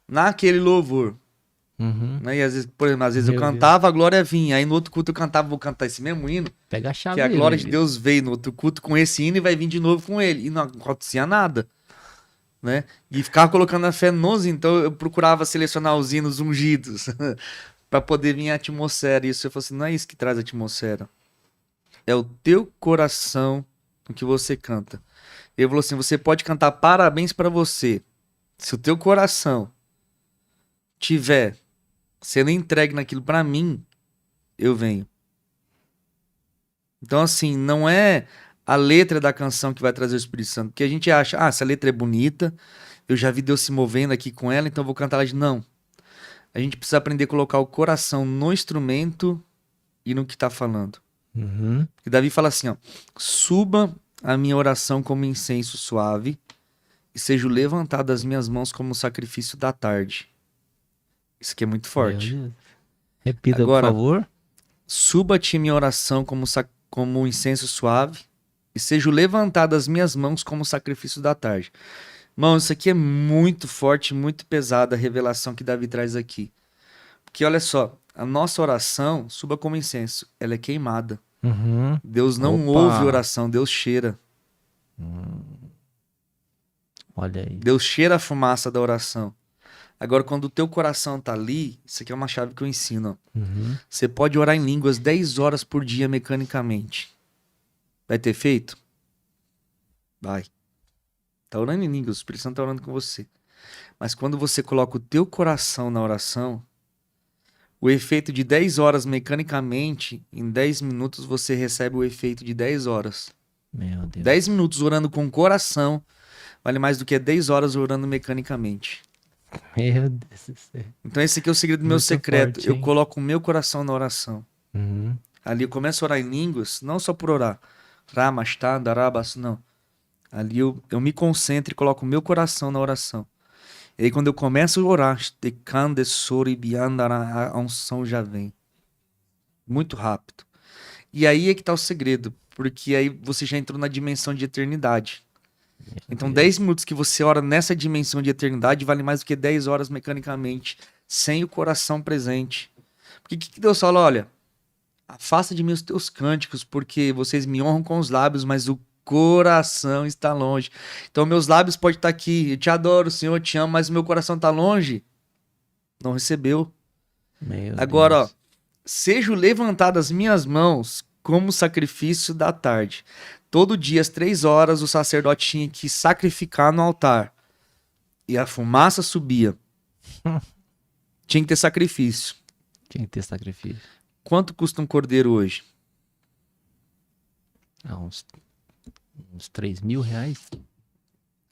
S3: naquele louvor.
S1: uhum.
S3: Né? E às vezes, por exemplo, às vezes eu
S1: Meu Deus.
S3: cantava, a glória vinha. Aí no outro culto eu cantava, vou cantar esse mesmo hino,
S1: Pega a
S3: que a
S1: chave
S3: glória de
S1: aí.
S3: Deus veio no outro culto com esse hino e vai vir de novo com ele. E não acontecia nada, né? E ficava colocando a fé nos, então eu procurava selecionar os hinos ungidos para poder vir a atmosfera. E isso eu falei assim, não é isso que traz a atmosfera. É o teu coração o que você canta. Ele falou assim, você pode cantar parabéns para você. Se o teu coração tiver sendo entregue naquilo para mim, eu venho. Então, assim, não é a letra da canção que vai trazer o Espírito Santo. Porque a gente acha, ah, essa letra é bonita, eu já vi Deus se movendo aqui com ela, então eu vou cantar ela de. Não. A gente precisa aprender a colocar o coração no instrumento e no que tá falando.
S1: Uhum.
S3: Porque Davi fala assim, ó. Suba a minha oração como incenso suave e seja levantado as minhas mãos como sacrifício da tarde. Isso aqui é muito
S1: Meu
S3: forte.
S1: Deus. Repita, por
S3: Agora,
S1: favor.
S3: suba-te minha oração como incenso suave e seja levantado as minhas mãos como sacrifício da tarde. Mano, isso aqui é muito forte, muito pesada a revelação que Davi traz aqui. Porque olha só, a nossa oração, suba como incenso, ela é queimada.
S1: Uhum.
S3: Deus não ouve
S1: Opa.
S3: oração, Deus cheira.
S1: Olha aí.
S3: Deus cheira a fumaça da oração. Agora, quando o teu coração tá ali, isso aqui é uma chave que eu ensino. Ó.
S1: Uhum.
S3: Você pode orar em línguas 10 horas por dia mecanicamente. Vai ter feito? Vai. Tá orando em línguas, o Espírito Santo tá orando com você. Mas quando você coloca o teu coração na oração, o efeito de 10 horas mecanicamente, em 10 minutos você recebe o efeito de 10 horas.
S1: Meu
S3: 10
S1: Deus.
S3: minutos orando com o coração vale mais do que 10 horas orando mecanicamente.
S1: Meu Deus do céu.
S3: Então esse aqui é o segredo do meu
S1: Muito
S3: secreto.
S1: forte,
S3: Eu
S1: hein?
S3: coloco o meu coração na oração.
S1: Uhum.
S3: Ali eu começo a orar em línguas, não só por orar. Ramastá, darabas, não. Ali eu me concentro e coloco o meu coração na oração. E aí quando eu começo a orar, a unção já vem. Muito rápido. E aí é que tá o segredo, porque aí você já entrou na dimensão de eternidade. Então, 10 minutos que você ora nessa dimensão de eternidade vale mais do que 10 horas mecanicamente, sem o coração presente. Porque o que Deus fala? Olha, afasta de mim os teus cânticos, porque vocês me honram com os lábios, mas o coração está longe. Então, meus lábios podem estar aqui, eu te adoro, Senhor, eu te amo, mas o meu coração está longe. Não recebeu.
S1: Meu
S3: Agora, ó,
S1: Deus.
S3: sejam levantadas as minhas mãos como sacrifício da tarde. Todo dia, às 3 horas, o sacerdote tinha que sacrificar no altar. E a fumaça subia. Tinha que ter sacrifício.
S1: Tinha que ter sacrifício.
S3: Quanto custa um cordeiro hoje?
S1: Ah, uns 3.000 reais?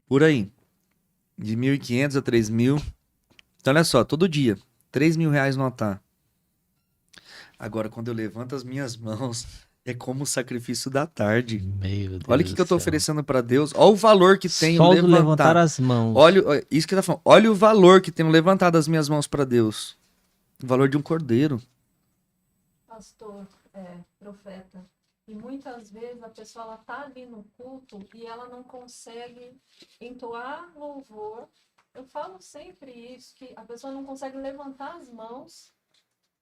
S3: Por aí. De 1.500 a 3.000. Então, olha só, todo dia, 3.000 reais no altar. Agora, quando eu levanto as minhas mãos, é como o sacrifício da tarde.
S1: Meu
S3: Olha o
S1: Deus
S3: que
S1: do
S3: que eu tô
S1: céu.
S3: oferecendo para Deus. Olha o valor que tem o
S1: Só do levantar
S3: levantar.
S1: as mãos.
S3: Olha, isso que tá falando. Olha o valor que tem o levantado as minhas mãos para Deus. O valor de um cordeiro.
S2: Pastor, profeta. E muitas vezes a pessoa ela tá ali no culto e ela não consegue entoar louvor. Eu falo sempre isso, que a pessoa não consegue levantar as mãos,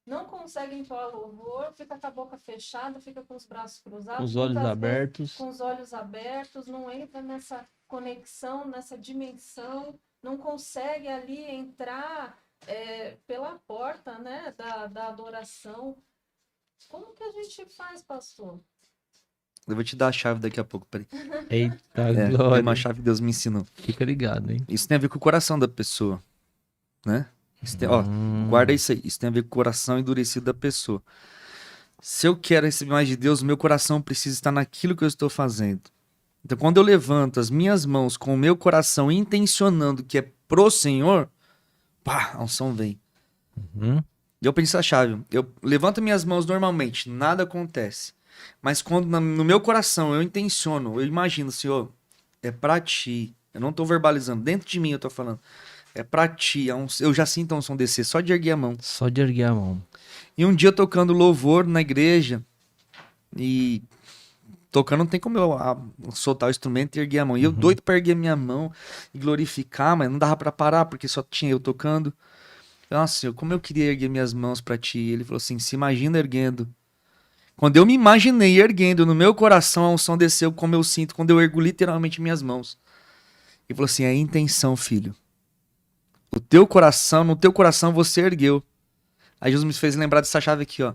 S2: não consegue entoar louvor, fica com a boca fechada, fica com os braços
S1: Com
S2: cruzados,
S1: os olhos
S2: muitas vezes
S1: abertos.
S2: com os olhos abertos, não entra nessa conexão, nessa dimensão, não consegue ali entrar pela porta, né, da adoração. Como que a gente faz, pastor?
S3: Eu vou te dar a chave daqui a pouco, peraí.
S1: Eita,
S3: Tem
S1: glória.
S3: uma chave que Deus me ensinou.
S1: Fica ligado, hein?
S3: Isso tem a ver com o coração da pessoa, né? Ó, guarda isso aí. Isso tem a ver com o coração endurecido da pessoa. Se eu quero receber mais de Deus, o meu coração precisa estar naquilo que eu estou fazendo. Então, quando eu levanto as minhas mãos com o meu coração intencionando que é pro Senhor, pá, a unção vem.
S1: Uhum.
S3: E eu penso a chave. Eu levanto minhas mãos normalmente, nada acontece. Mas quando no meu coração eu intenciono, eu imagino, Senhor, é pra ti. Eu não tô verbalizando, dentro de mim eu tô falando. É pra ti. Eu já sinto a unção descer, só de erguer a mão.
S1: Só de erguer a mão.
S3: E um dia tocando louvor na igreja, e tocando não tem como eu soltar o instrumento e erguer a mão. E eu doido pra erguer minha mão e glorificar, mas não dava pra parar, porque só tinha eu tocando. Nossa, Senhor, como eu queria erguer minhas mãos pra ti. Ele falou assim, se imagina erguendo. Quando eu me imaginei erguendo, no meu coração a unção desceu como eu sinto quando eu ergo literalmente minhas mãos. Ele falou assim, é intenção, filho. No teu coração você ergueu. Aí Jesus me fez lembrar dessa chave aqui, ó.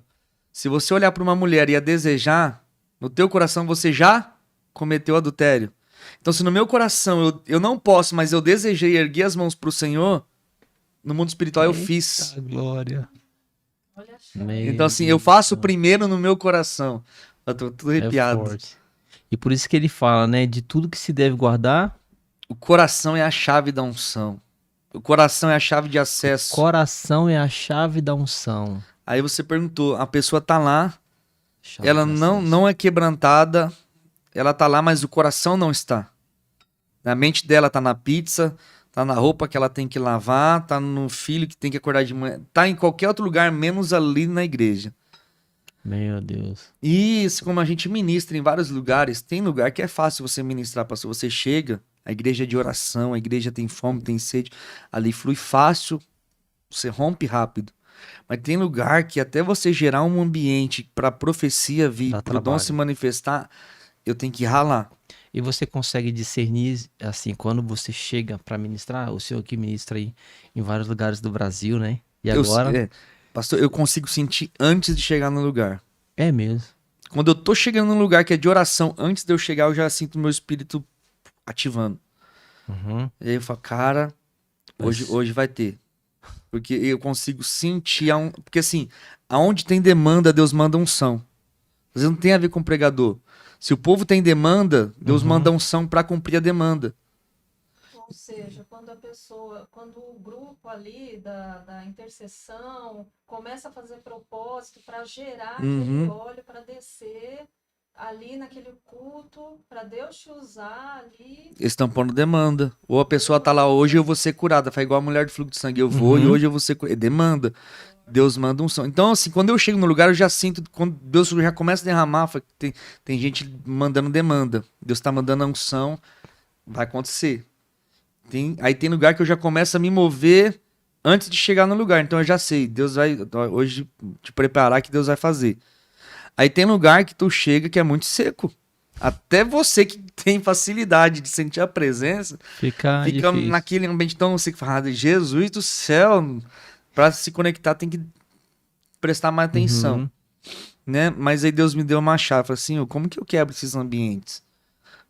S3: Se você olhar para uma mulher e a desejar, no teu coração você já cometeu adultério. Então se no meu coração eu não posso, mas eu desejei erguer as mãos pro Senhor, no mundo espiritual eu fiz.
S1: Glória.
S2: Olha
S3: Então assim, eu faço primeiro no meu coração. Eu tô tudo arrepiado.
S1: forte. E por isso que ele fala, né? De tudo que se deve guardar,
S3: O coração é a chave da unção. O coração é a chave de acesso.
S1: coração é a chave da unção.
S3: Aí você perguntou, a pessoa tá lá,
S1: Chave
S3: ela
S1: de
S3: não,
S1: acesso.
S3: não é quebrantada, ela tá lá, mas o coração não está. A mente dela tá na pizza, tá na roupa que ela tem que lavar, tá no filho que tem que acordar de manhã, tá em qualquer outro lugar, menos ali na igreja.
S1: Meu Deus.
S3: E isso, como a gente ministra em vários lugares, tem lugar que é fácil você ministrar, pastor. Você chega, a igreja é de oração, a igreja tem fome, tem sede, ali flui fácil, você rompe rápido. Mas tem lugar que até você gerar um ambiente para a profecia vir,
S1: Dá
S3: para o dom
S1: trabalho.
S3: se manifestar, eu tenho que ralar.
S1: E você consegue discernir, assim, quando você chega para ministrar, o senhor que ministra aí em vários lugares do Brasil, né? E agora?
S3: Pastor, eu consigo sentir antes de chegar no lugar.
S1: É mesmo.
S3: Quando eu tô chegando num lugar que é de oração, antes de eu chegar, eu já sinto meu espírito ativando.
S1: Uhum.
S3: E aí eu falo, cara, hoje vai ter. Porque eu consigo sentir. Porque assim, aonde tem demanda, Deus manda unção. Às vezes não tem a ver com o pregador. Se o povo tem demanda, Deus manda unção para cumprir a demanda.
S2: Ou seja, quando o grupo ali da intercessão começa a fazer propósito para gerar aquele óleo para descer ali naquele culto, para Deus te usar ali.
S3: Eles estão pondo demanda. Ou a pessoa tá lá, hoje eu vou ser curada. Faz igual a mulher do fluxo de sangue. Eu vou e hoje eu vou ser curada. É demanda. Deus manda unção. Então, assim, quando eu chego no lugar, eu já sinto, quando Deus já começa a derramar, tem gente mandando demanda. Deus tá mandando a unção, vai acontecer. Aí tem lugar que eu já começo a me mover antes de chegar no lugar. Então eu já sei, Deus vai hoje te preparar que Deus vai fazer. Aí tem lugar que tu chega que é muito seco. Até você que tem facilidade de sentir a presença,
S1: Fica difícil.
S3: naquele ambiente tão seco. Fala, Jesus do céu, para se conectar tem que prestar mais atenção. Né? Mas aí Deus me deu uma chave. Falei assim, como que eu quebro esses ambientes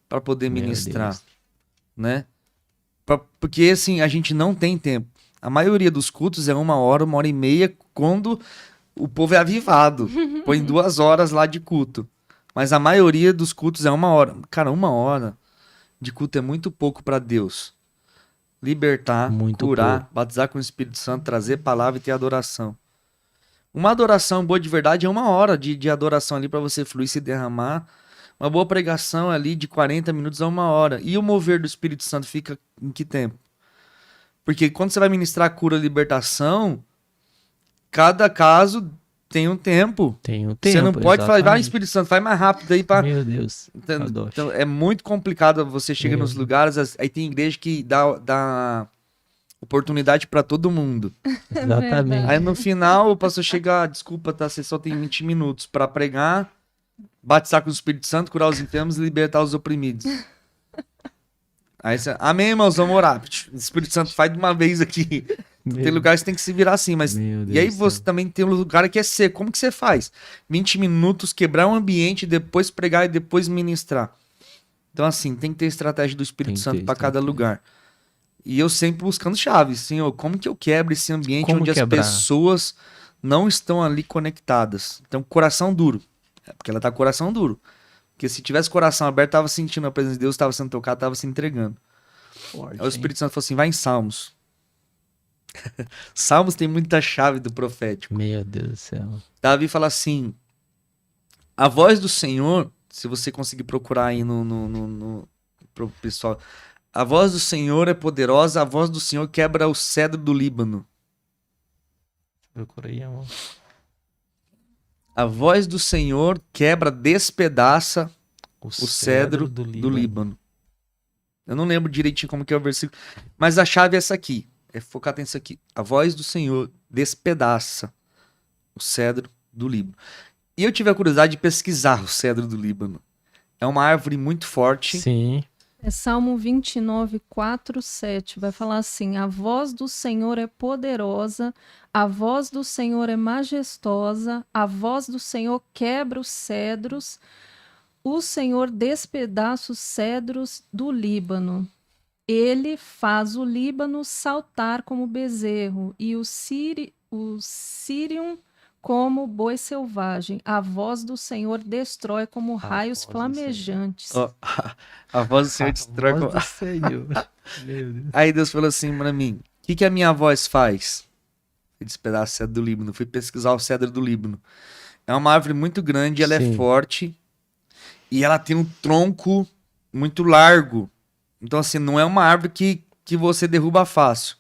S3: para poder
S1: Meu
S3: ministrar?
S1: Deus.
S3: Né? Porque assim, a gente não tem tempo. A maioria dos cultos é 1 hora e meia, quando o povo é avivado. Põe 2 horas lá de culto. Mas a maioria dos cultos é 1 hora. Cara, 1 hora de culto é muito pouco para Deus. Libertar,
S1: Muito
S3: curar, batizar com o Espírito Santo, trazer palavra e ter adoração. Uma adoração boa de verdade é 1 hora de adoração ali para você fluir, se derramar. Uma boa pregação ali de 40 minutos a 1 hora. E o mover do Espírito Santo fica em que tempo? Porque quando você vai ministrar cura e libertação, cada caso tem um tempo.
S1: Tem um tempo.
S3: Você não pode falar, vai
S1: exatamente.
S3: Espírito Santo, vai mais rápido aí para.
S1: Meu Deus.
S3: Então, é muito complicado, você chega nos lugares, aí tem igreja que dá oportunidade para todo mundo.
S1: Exatamente.
S3: Aí no final o pastor chega, desculpa, tá, você só tem 20 minutos para pregar, batizar com o Espírito Santo, curar os enfermos e libertar os oprimidos. Aí você, amém, irmãos, vamos orar. O Espírito Santo faz de uma vez aqui. Tem lugar que você tem que se virar assim, mas...
S1: Meu Deus
S3: E aí
S1: do céu.
S3: você também tem um lugar que é seco. Como que você faz? 20 minutos, quebrar um ambiente, depois pregar e depois ministrar. Então, assim, tem que ter estratégia do Espírito
S1: Tem que
S3: Santo
S1: ter,
S3: para
S1: tem
S3: cada
S1: que ter.
S3: lugar. E eu sempre buscando chaves, Senhor, como que eu quebro esse ambiente
S1: Como
S3: onde
S1: quebrar?
S3: as pessoas não estão ali conectadas? Então, coração duro. É porque ela tá com coração duro. Porque se tivesse coração aberto, tava sentindo a presença de Deus, tava sendo tocado, tava se entregando.
S1: Forte,
S3: Aí o Espírito Santo falou assim, vai em Salmos. Salmos tem muita chave do profético.
S1: Meu Deus do céu.
S3: Davi fala assim, a voz do Senhor, se você conseguir procurar aí pro pessoal, a voz do Senhor é poderosa, a voz do Senhor quebra o cedro do Líbano.
S1: Procura aí, amor.
S3: A voz do Senhor quebra, despedaça
S1: O
S3: o cedro do Líbano. Eu não lembro direitinho como que é o versículo, mas a chave é essa aqui, é focar nisso aqui. A voz do Senhor despedaça o cedro do Líbano. E eu tive a curiosidade de pesquisar o cedro do Líbano. É uma árvore muito forte.
S1: Sim.
S2: É Salmo 29, 4, 7. Vai falar assim: a voz do Senhor é poderosa, a voz do Senhor é majestosa, a voz do Senhor quebra os cedros, o Senhor despedaça os cedros do Líbano. Ele faz o Líbano saltar como bezerro e o Sírion como boi selvagem. A voz do Senhor destrói como raios
S1: voz do
S2: flamejantes.
S3: Ó, a voz do Senhor destrói.
S1: A voz do Senhor. Meu Deus.
S3: Aí Deus falou assim pra mim, o que a minha voz faz? Eu despedaço o cedro do Líbano. Fui pesquisar o cedro do Líbano. É uma árvore muito grande, ela é
S1: Sim.
S3: forte e ela tem um tronco muito largo. Então, assim, não é uma árvore que você derruba fácil.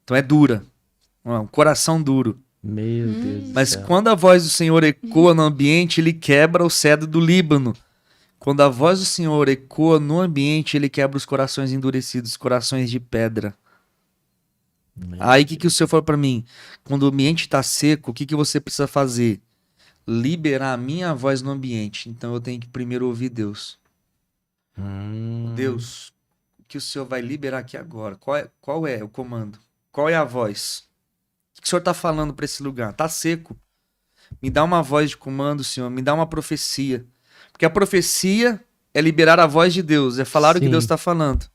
S3: Então é dura. Um coração duro.
S1: Meu Deus do
S3: Mas
S1: céu.
S3: quando a voz do Senhor ecoa no ambiente, ele quebra o cedro do Líbano. Quando a voz do Senhor ecoa no ambiente, ele quebra os corações endurecidos, corações de pedra. Aí o que o Senhor falou pra mim? Quando o ambiente tá seco, o que você precisa fazer? Liberar a minha voz no ambiente. Então eu tenho que primeiro ouvir Deus. Deus, o que o Senhor vai liberar aqui agora? Qual é o comando? Qual é a voz? O que o Senhor tá falando pra esse lugar? Tá seco. Me dá uma voz de comando, Senhor. Me dá uma profecia. Porque a profecia é liberar a voz de Deus. É falar o que
S1: Sim.
S3: Deus tá falando.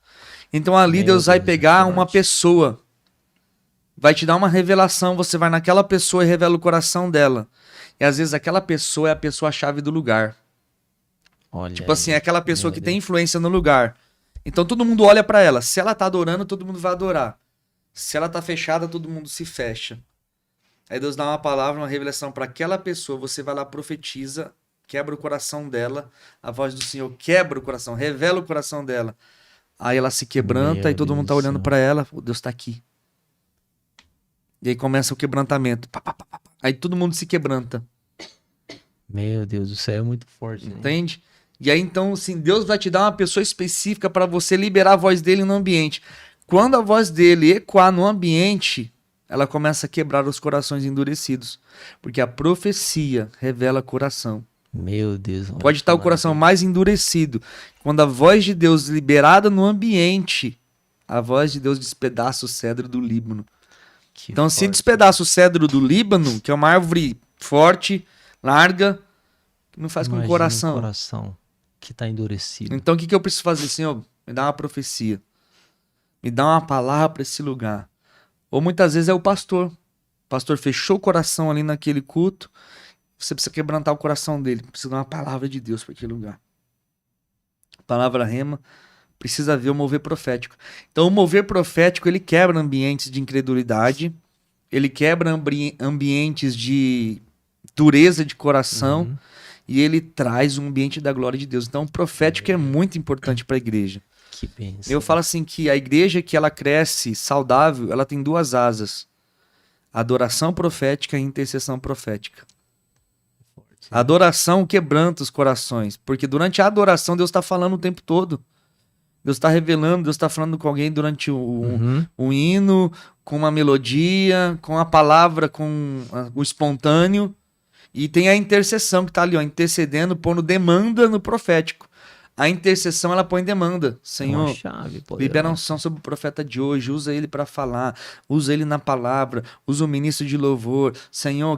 S3: Então ali
S1: Meu
S3: Deus vai
S1: Deus,
S3: pegar
S1: é
S3: uma
S1: forte.
S3: pessoa. Vai te dar uma revelação. Você vai naquela pessoa e revela o coração dela. E às vezes aquela pessoa é a pessoa-chave do lugar.
S1: Olha
S3: Tipo assim, é aquela pessoa
S1: meu
S3: que
S1: Deus.
S3: tem influência no lugar. Então todo mundo olha pra ela. Se ela tá adorando, todo mundo vai adorar. Se ela tá fechada, todo mundo se fecha. Aí Deus dá uma palavra, uma revelação pra aquela pessoa. Você vai lá, profetiza, quebra o coração dela. A voz do Senhor quebra o coração, revela o coração dela. Aí ela se quebranta
S1: Meu
S3: e todo
S1: Deus
S3: mundo tá
S1: do
S3: olhando
S1: céu.
S3: pra ela. "Pô, Deus tá aqui." E aí começa o quebrantamento. Pá, pá, pá, pá. Aí todo mundo se quebranta.
S1: Meu Deus do céu, é muito forte. Né?
S3: Entende? E aí, então, assim, Deus vai te dar uma pessoa específica para você liberar a voz dele no ambiente. Quando a voz dele ecoar no ambiente, ela começa a quebrar os corações endurecidos. Porque a profecia revela coração.
S1: Meu Deus. olha
S3: Pode
S1: que
S3: estar o coração
S1: maravilha.
S3: mais endurecido. Quando a voz de Deus liberada no ambiente, a voz de Deus despedaça o cedro do Líbano.
S1: Que
S3: Então, se
S1: forte.
S3: despedaça o cedro do Líbano, que é uma árvore forte, larga, não faz com o
S1: Imagina
S3: coração.
S1: um coração que tá endurecido.
S3: Então, o que eu preciso fazer, Senhor? Me dá uma profecia. Me dá uma palavra para esse lugar. Ou muitas vezes é o pastor. O pastor fechou o coração ali naquele culto. Você precisa quebrantar o coração dele. Precisa dar uma palavra de Deus para aquele lugar. Palavra rema. Precisa ver o mover profético. Então, o mover profético, ele quebra ambientes de incredulidade. Ele quebra ambientes de dureza de coração.
S1: Uhum.
S3: E ele traz um ambiente da glória de Deus. Então, o profético é muito importante para a igreja.
S1: Que bênção.
S3: Eu falo assim que a igreja que ela cresce saudável, ela tem duas asas. Adoração profética e intercessão profética. A adoração quebranta os corações. Porque durante a adoração, Deus está falando o tempo todo. Deus está revelando, Deus está falando com alguém durante
S1: Uhum.
S3: um hino, com uma melodia, com a palavra, com o espontâneo. E tem a intercessão que está ali, ó, intercedendo, pondo demanda no profético. A intercessão, ela põe demanda.
S1: Uma
S3: Senhor,
S1: chave
S3: libera
S1: poderosa.
S3: unção sobre o profeta de hoje, usa ele para falar, usa ele na palavra, usa o ministro de louvor. Senhor,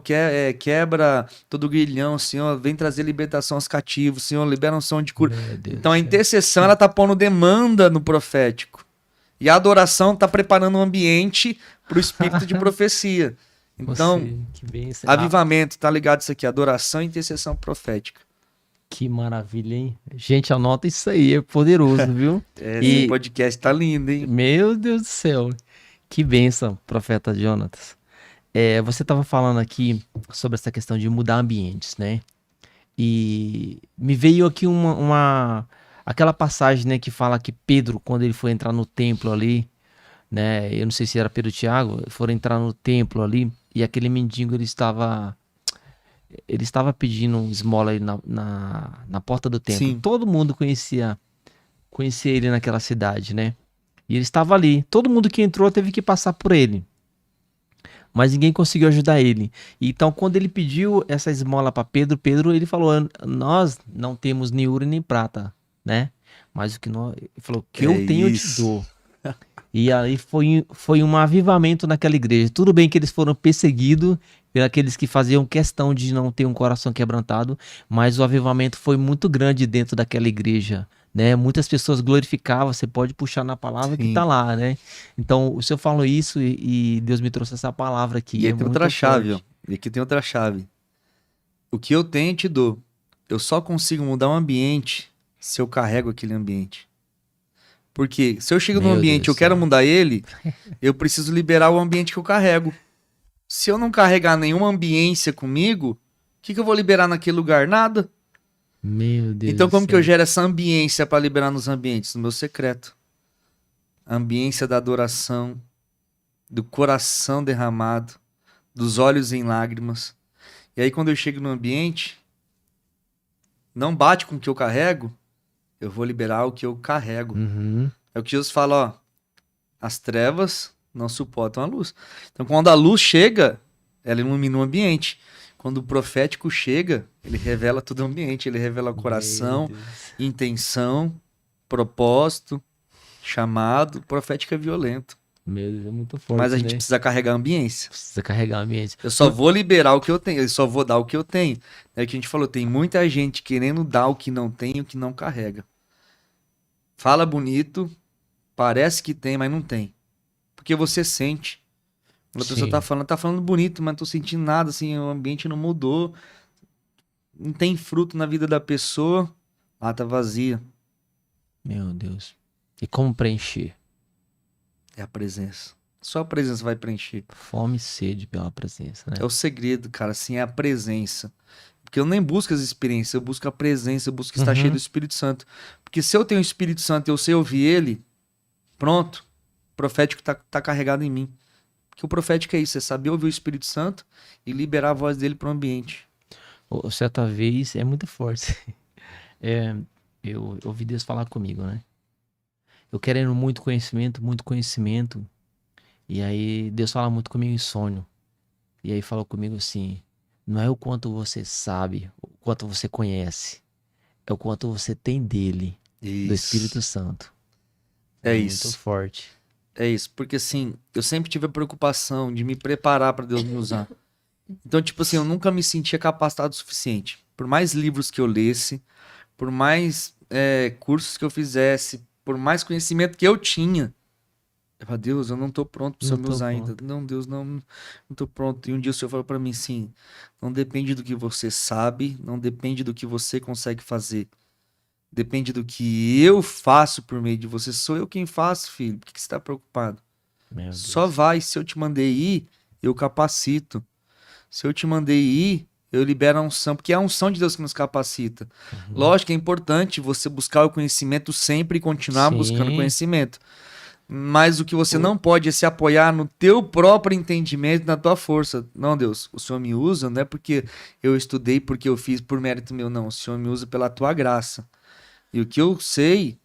S3: quebra todo o grilhão, Senhor, vem trazer libertação aos cativos, Senhor, libera unção de cura.
S1: Meu Deus
S3: Então a
S1: do céu.
S3: intercessão, ela tá pondo demanda no profético. E a adoração tá preparando um ambiente pro espírito de profecia. Então,
S1: Você, que bênção.
S3: avivamento, tá ligado isso aqui, adoração e intercessão profética.
S1: Que maravilha, hein? Gente, anota isso aí, é poderoso, viu?
S3: Esse podcast tá lindo, hein?
S1: Meu Deus do céu. Que bênção, profeta Jonatas. Você estava falando aqui sobre essa questão de mudar ambientes, né? E me veio aqui aquela passagem, né, que fala que Pedro, quando ele foi entrar no templo ali, né? Eu não sei se era Pedro ou Tiago, foram entrar no templo ali e aquele mendigo ele estava pedindo esmola aí na porta do templo.
S3: Sim.
S1: Todo mundo conhecia ele naquela cidade, né? E ele estava ali. Todo mundo que entrou teve que passar por ele. Mas ninguém conseguiu ajudar ele. Então, quando ele pediu essa esmola para Pedro, ele falou: nós não temos nem ouro nem prata, né? Mas o que nós. Ele falou: o que eu tenho eu te dou. E aí foi um avivamento naquela igreja. Tudo bem que eles foram perseguidos por aqueles que faziam questão de não ter um coração quebrantado, mas o avivamento foi muito grande dentro daquela igreja, né? Muitas pessoas glorificavam, você pode puxar na palavra que tá lá, né? Então, o senhor falou isso e Deus me trouxe essa palavra aqui.
S3: E aqui tem outra
S1: muito
S3: chave, ó.
S1: forte.
S3: E aqui tem outra chave. O que eu tenho, eu te dou. Eu só consigo mudar um ambiente se eu carrego aquele ambiente. Porque se eu chego num
S1: Meu
S3: ambiente e
S1: Deus
S3: eu quero
S1: do céu.
S3: mudar ele, eu preciso liberar o ambiente que eu carrego. Se eu não carregar nenhuma ambiência comigo, o que eu vou liberar naquele lugar? Nada.
S1: Meu Deus
S3: Então
S1: do
S3: como que
S1: céu.
S3: eu gero essa ambiência para liberar nos ambientes? No meu secreto. A ambiência da adoração, do coração derramado, dos olhos em lágrimas. E aí quando eu chego no ambiente, não bate com o que eu carrego, eu vou liberar o que eu carrego.
S1: Uhum.
S3: É o que Jesus fala, ó. As trevas não suportam a luz. Então, quando a luz chega, ela ilumina o ambiente. Quando o profético chega, ele revela todo o ambiente. Ele revela o coração,
S1: Meu Deus.
S3: intenção, propósito, chamado. O profético é violento.
S1: Meu Deus, é muito forte,
S3: Mas a gente
S1: né?
S3: precisa carregar a ambiência.
S1: Precisa carregar o ambiente.
S3: Eu só vou liberar o que eu tenho. Eu só vou dar o que eu tenho. É o que a gente falou. Tem muita gente querendo dar o que não tem e o que não carrega. Fala bonito, parece que tem, mas não tem. Porque você sente. Quando a pessoa
S1: Sim.
S3: tá falando bonito, mas não tô sentindo nada, assim, o ambiente não mudou. Não tem fruto na vida da pessoa. Ah, tá vazia.
S1: Meu Deus. E como preencher?
S3: É a presença. Só a presença vai preencher.
S1: Fome e sede pela presença, né?
S3: É o segredo, cara, assim, é a presença. Porque eu nem busco as experiências, eu busco a presença, eu busco estar
S1: Uhum.
S3: cheio do Espírito Santo. Porque se eu tenho o Espírito Santo e eu sei ouvir ele, pronto, o profético tá carregado em mim. Porque o profético é isso, é saber ouvir o Espírito Santo e liberar a voz dele pro ambiente.
S1: Certa vez, é muito forte. Eu ouvi Deus falar comigo, né? Eu querendo muito conhecimento. E aí Deus fala muito comigo em sonho. E aí falou comigo assim: não é o quanto você sabe, o quanto você conhece, é o quanto você tem dele, do Espírito Santo.
S3: É
S1: Muito
S3: isso.
S1: forte.
S3: É isso, porque assim, eu sempre tive a preocupação de me preparar para Deus me usar. Então, tipo assim, eu nunca me sentia capacitado o suficiente. Por mais livros que eu lesse, por mais cursos que eu fizesse, por mais conhecimento que eu tinha, eu falei, Deus, eu não tô pronto para o Senhor
S1: Não
S3: me
S1: tô
S3: usar ainda.
S1: pronto.
S3: Não, Deus, não tô pronto. E um dia o Senhor falou para mim assim, não depende do que você sabe, não depende do que você consegue fazer. Depende do que eu faço por meio de você. Sou eu quem faço, filho. Por que você tá preocupado?
S1: Meu Deus.
S3: Só vai. Se eu te mandei ir, eu capacito. Se eu te mandei ir, eu libero a unção. Porque é a unção de Deus que nos capacita. Lógico que é importante você buscar o conhecimento sempre e continuar
S1: Sim.
S3: buscando conhecimento. Mas o que você não pode é se apoiar no teu próprio entendimento, na tua força. Não, Deus, o Senhor me usa, não é porque eu estudei, porque eu fiz por mérito meu, não. O Senhor me usa pela tua graça. E o que eu sei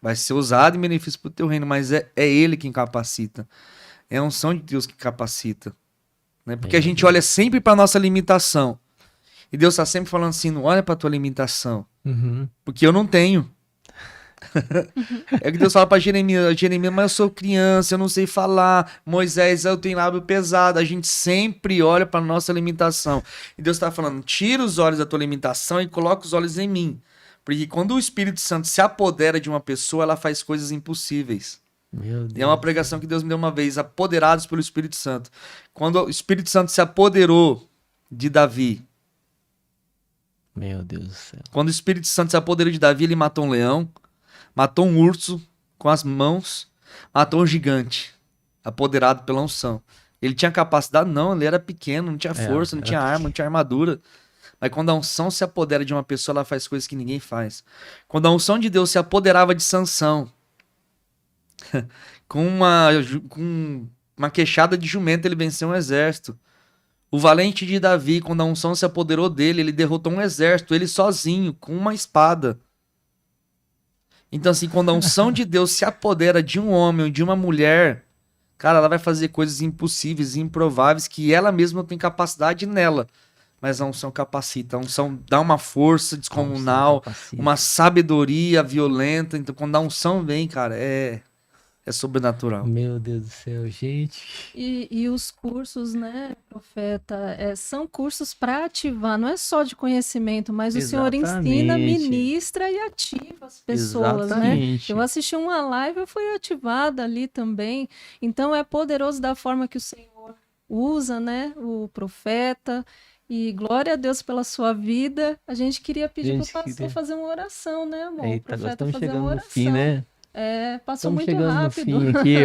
S3: vai ser usado em benefício para o teu reino, mas é Ele quem capacita. É a unção de Deus que capacita. Né? Porque a gente olha sempre para nossa limitação. E Deus está sempre falando assim, não olha para tua limitação.
S1: Uhum.
S3: Porque eu não tenho. É que Deus fala pra Jeremias, mas eu sou criança, eu não sei falar. Moisés, eu tenho lábio pesado. A gente sempre olha pra nossa limitação. E Deus tá falando, tira os olhos da tua limitação e coloca os olhos em mim. Porque quando o Espírito Santo se apodera de uma pessoa, ela faz coisas impossíveis.
S1: Meu Deus.
S3: E é uma pregação que Deus me deu uma vez, apoderados pelo Espírito Santo. Quando o Espírito Santo se apoderou de Davi,
S1: Meu Deus do céu.
S3: quando o Espírito Santo se apoderou de Davi, ele matou um leão, matou um urso com as mãos, matou um gigante, apoderado pela unção. Ele tinha capacidade? Não, ele era pequeno, não tinha força, não tinha arma, não tinha armadura. Mas quando a unção se apodera de uma pessoa, ela faz coisas que ninguém faz. Quando a unção de Deus se apoderava de Sansão, com uma queixada de jumento, ele venceu um exército. O valente de Davi, quando a unção se apoderou dele, ele derrotou um exército, ele sozinho, com uma espada. Então, assim, quando a unção de Deus se apodera de um homem ou de uma mulher, cara, ela vai fazer coisas impossíveis e improváveis que ela mesma não tem capacidade nela. Mas a unção capacita, a unção dá uma força descomunal, uma sabedoria violenta. Então, quando a unção vem, cara, é sobrenatural.
S1: Meu Deus do céu, gente.
S2: E os cursos, né, profeta, são cursos para ativar, não é só de conhecimento, mas o Senhor ensina, ministra e ativa as pessoas,
S1: Exatamente.
S2: né? Eu assisti uma live, eu fui ativada ali também. Então é poderoso da forma que o Senhor usa, né, o profeta. E glória a Deus pela sua vida. A gente queria pedir para o pastor fazer uma oração, né, amor?
S1: Eita,
S2: o profeta
S1: estamos
S2: fazer
S1: chegando
S2: uma
S1: no
S2: oração.
S1: fim, né?
S2: Passou
S1: Estamos
S2: muito
S1: chegando
S2: rápido.
S1: no fim aqui,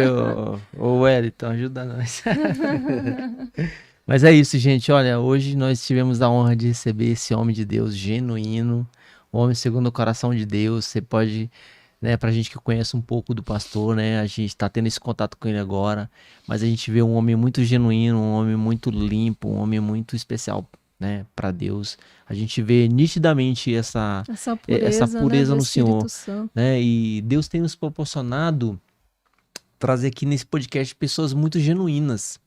S1: ô Wellington, ajuda nós. Mas é isso, gente. Olha, hoje nós tivemos a honra de receber esse homem de Deus genuíno, um homem segundo o coração de Deus. Você pode, né, pra gente que conhece um pouco do pastor, né, a gente tá tendo esse contato com ele agora, mas a gente vê um homem muito genuíno, um homem muito limpo, um homem muito especial, né, para Deus. A gente vê nitidamente essa pureza, né, no Senhor, né? E Deus tem nos proporcionado trazer aqui nesse podcast pessoas muito genuínas,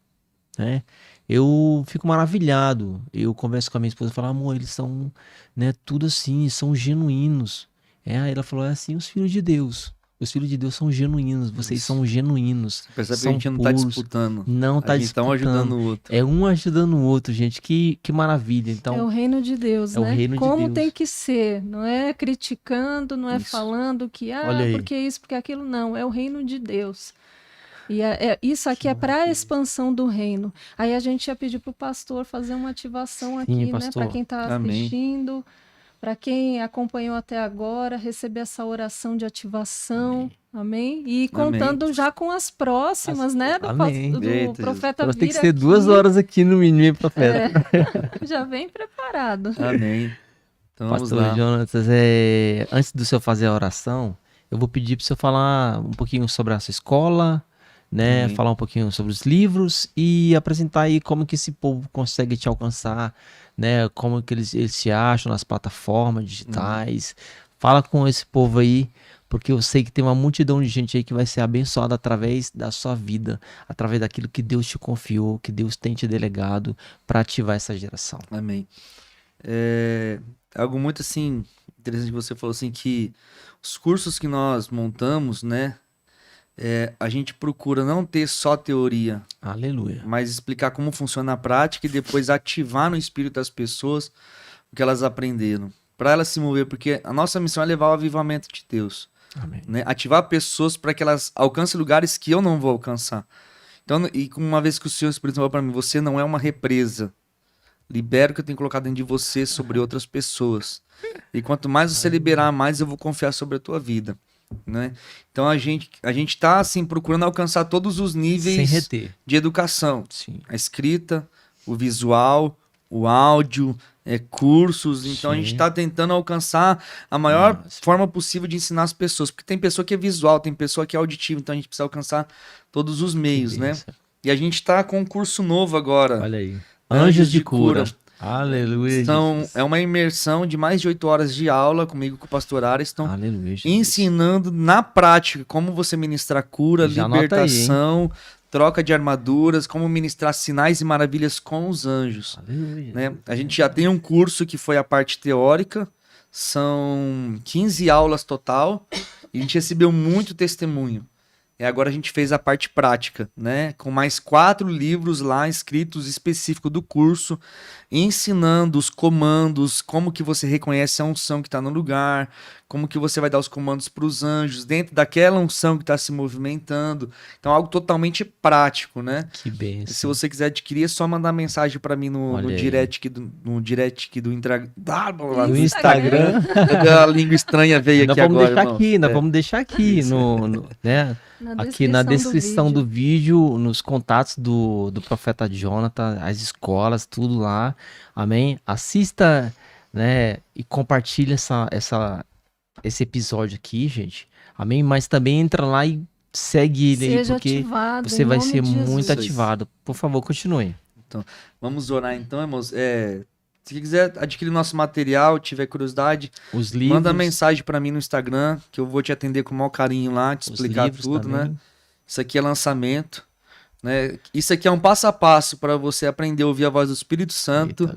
S1: né? Eu fico maravilhado. Eu converso com a minha esposa e falo, amor, eles são, né, tudo assim, são genuínos. Aí ela falou, é assim, os filhos de Deus. Os filhos de Deus são genuínos, vocês são genuínos.
S3: Percebe
S1: são
S3: que a gente não tá disputando.
S1: Não tá disputando.
S3: Um ajudando o outro.
S1: É um ajudando o outro, gente. Que maravilha. Então,
S2: é o reino de Deus, né?
S1: O reino
S2: Como
S1: de Deus.
S2: tem que ser. Não é criticando, não é falando que, porque isso, porque aquilo. Não, é o reino de Deus. E isso aqui é para a expansão do reino. Aí a gente ia pedir para o pastor fazer uma ativação aqui, né? Para quem está assistindo. Para quem acompanhou até agora, receber essa oração de ativação. Amém? E contando já com as próximas, né? Do profeta vir
S1: tem que ser 2 horas aqui no mínimo, profeta.
S2: Já vem preparado.
S3: Amém. Então vamos
S1: Pastor
S3: lá.
S1: Jonatas, antes do senhor fazer a oração, eu vou pedir para o senhor falar um pouquinho sobre a sua escola, né? Falar um pouquinho sobre os livros e apresentar aí como que esse povo consegue te alcançar, né? Como que eles se acham nas plataformas digitais. Fala com esse povo aí, porque eu sei que tem uma multidão de gente aí que vai ser abençoada através da sua vida, através daquilo que Deus te confiou, que Deus tem te delegado para ativar essa geração.
S3: Amém. Algo muito assim interessante que você falou assim, que os cursos que nós montamos, né? A gente procura não ter só teoria.
S1: Aleluia.
S3: Mas explicar como funciona a prática e depois ativar no espírito das pessoas o que elas aprenderam. Para elas se mover, porque a nossa missão é levar o avivamento de Deus.
S1: Amém.
S3: Né? Ativar pessoas para que elas alcancem lugares que eu não vou alcançar. Então, e uma vez que o Senhor Espírito falou para mim, você não é uma represa. Libera o que eu tenho colocado dentro de você sobre outras pessoas. E quanto mais você liberar, mais eu vou confiar sobre a tua vida. Né? Então a gente tá assim procurando alcançar todos os níveis de educação.
S1: Sim.
S3: A escrita, o visual, o áudio, cursos. Então a gente está tentando alcançar a maior forma possível de ensinar as pessoas, porque tem pessoa que é visual, tem pessoa que é auditiva, então a gente precisa alcançar todos os meios, né? E a gente está com um curso novo agora.
S1: Olha aí. Anjos de Cura. Aleluia.
S3: É uma imersão de mais de 8 horas de aula comigo, com o pastor Ariston, ensinando na prática como você ministrar cura, libertação, troca de armaduras, como ministrar sinais e maravilhas com os anjos.
S1: Aleluia.
S3: Né? A gente já tem um curso que foi a parte teórica, são 15 aulas total, E a gente recebeu muito testemunho. E agora a gente fez a parte prática, né? Com mais 4 livros lá escritos específicos do curso, ensinando os comandos, como que você reconhece a unção que está no lugar, como que você vai dar os comandos para os anjos dentro daquela unção que está se movimentando. Então, algo totalmente prático, né?
S1: Que benção.
S3: Se você quiser adquirir, é só mandar mensagem para mim no direct aqui do
S1: Instagram.
S3: A língua estranha veio aqui agora.
S1: Vamos deixar aqui, né? Aqui na descrição do vídeo, nos contatos do profeta Jonathan, as escolas, tudo lá. Amém? Assista, né? E compartilha esse episódio aqui, gente. Amém? Mas também entra lá e segue ele aí, porque
S2: ativado,
S1: você vai ser muito ativado. Por favor, continue.
S3: Então, vamos orar então, irmãos. Se quiser adquirir nosso material, tiver curiosidade,
S1: os livros,
S3: manda mensagem para mim no Instagram, que eu vou te atender com o maior carinho lá, te explicar tudo, também, né? Isso aqui é lançamento, né? Isso aqui é um passo a passo para você aprender a ouvir a voz do Espírito Santo,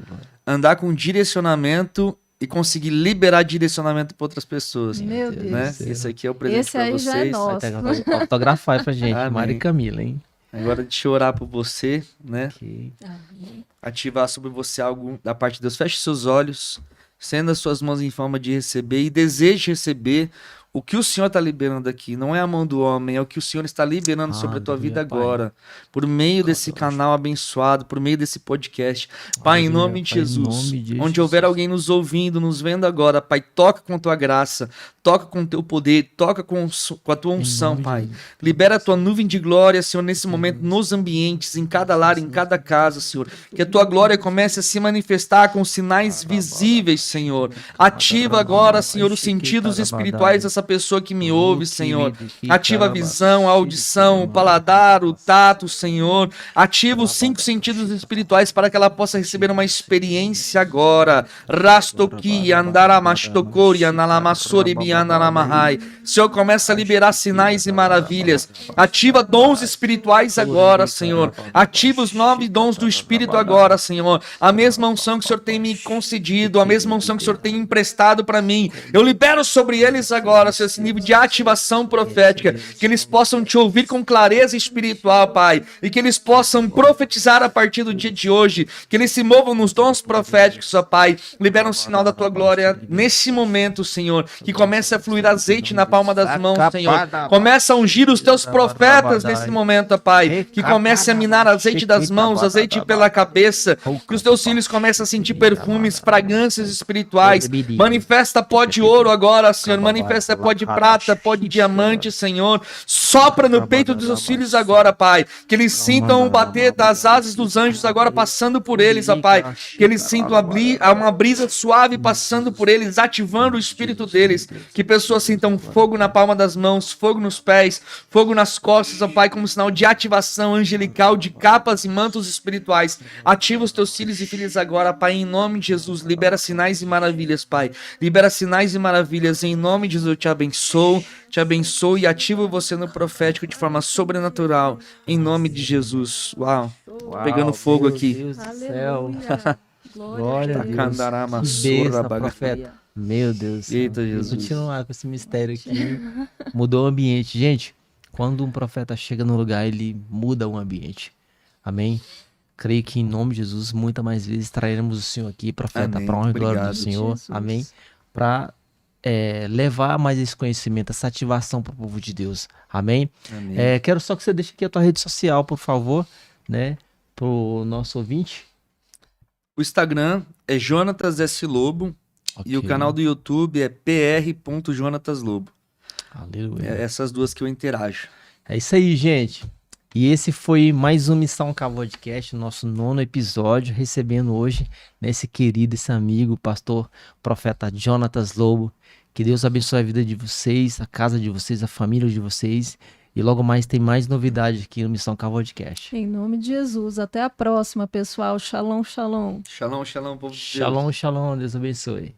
S3: andar com direcionamento e conseguir liberar direcionamento para outras pessoas.
S2: Meu Deus.
S3: Né? Isso aqui é o presente para vocês.
S2: Já é nosso.
S1: Vai autografar pra gente, Mari e Camila, hein?
S3: Agora deixa eu orar por você, né?
S1: Okay.
S3: Ativar sobre você algo da parte de Deus. Feche seus olhos, estenda as suas mãos em forma de receber e deseje receber o que o Senhor está liberando aqui. Não é a mão do homem, é o que o Senhor está liberando sobre a tua vida agora. Por meio desse canal abençoado, por meio desse podcast. Pai, em nome de Jesus, onde houver alguém nos ouvindo, nos vendo agora, Pai, toca com a tua graça, toca com o teu poder, toca com a tua unção, Pai. Libera a tua nuvem de glória, Senhor, nesse momento, nos ambientes, em cada lar, em cada casa, Senhor. Que a tua glória comece a se manifestar com sinais visíveis, Senhor. Ativa agora, Senhor, os sentidos espirituais dessa pessoa que me ouve, Senhor. Ativa a visão, a audição, o paladar, o tato, Senhor. Ativa os 5 sentidos espirituais para que ela possa receber uma experiência agora. Rastoki, andaramastokori, analamasori, bianaramahai. Senhor, começa a liberar sinais e maravilhas. Ativa dons espirituais agora, Senhor. Ativa os 9 dons do Espírito agora, Senhor. A mesma unção que o Senhor tem me concedido, a mesma unção que o Senhor tem emprestado para mim. Eu libero sobre eles agora, Senhor, esse nível de ativação profética, que eles possam te ouvir com clareza espiritual, Pai, e que eles possam profetizar a partir do dia de hoje, que eles se movam nos dons proféticos, ó Pai. Libera um sinal da tua glória nesse momento, Senhor, que comece a fluir azeite na palma das mãos, Senhor. Começa a ungir os teus profetas nesse momento, ó Pai, que comece a minar azeite das mãos, azeite pela cabeça, que os teus filhos comecem a sentir perfumes, fragrâncias espirituais. Manifesta pó de ouro agora, Senhor, manifesta pó de prata, pó de diamante, Senhor. Sopra no peito dos seus filhos agora, Pai. Que eles sintam o bater das asas dos anjos agora passando por eles, ó Pai. Que eles sintam uma brisa suave passando por eles, ativando o espírito deles. Que pessoas sintam fogo na palma das mãos, fogo nos pés, fogo nas costas, ó Pai, como sinal de ativação angelical de capas e mantos espirituais. Ativa os teus filhos e filhas agora, Pai, em nome de Jesus. Libera sinais e maravilhas, Pai. Libera sinais e maravilhas. Em nome de Jesus, eu te abençoo e ativo você no profético de forma sobrenatural, em nome de Jesus. Uau, pegando fogo aqui.
S1: Deus do céu.
S2: Glória a Deus.
S1: Profeta. Meu Deus.
S3: Eita, Jesus.
S1: Continuar com esse mistério aqui. Mudou o ambiente. Gente, quando um profeta chega no lugar, ele muda o ambiente. Amém? Creio que em nome de Jesus, muitas mais vezes traremos o Senhor aqui, profeta, para honra e glória do Senhor. Jesus. Amém? Para levar mais esse conhecimento, essa ativação para o povo de Deus. Amém? Amém. Quero só que você deixe aqui a tua rede social, por favor, né? Para o nosso ouvinte.
S3: O Instagram é Jonatas S. Lobo. Okay. E o canal do YouTube é pr.jonataslobo.
S1: Aleluia.
S3: Essas duas que eu interajo.
S1: É isso aí, gente. E esse foi mais um Missão Podcast, nosso 9º episódio, recebendo hoje esse querido, esse amigo, pastor, profeta Jonatas Lobo. Que Deus abençoe a vida de vocês, a casa de vocês, a família de vocês. E logo mais tem mais novidade aqui no Missão Podcast.
S2: Em nome de Jesus. Até a próxima, pessoal. Shalom, shalom.
S3: Shalom, shalom, povo de Deus.
S1: Shalom, shalom. Deus abençoe.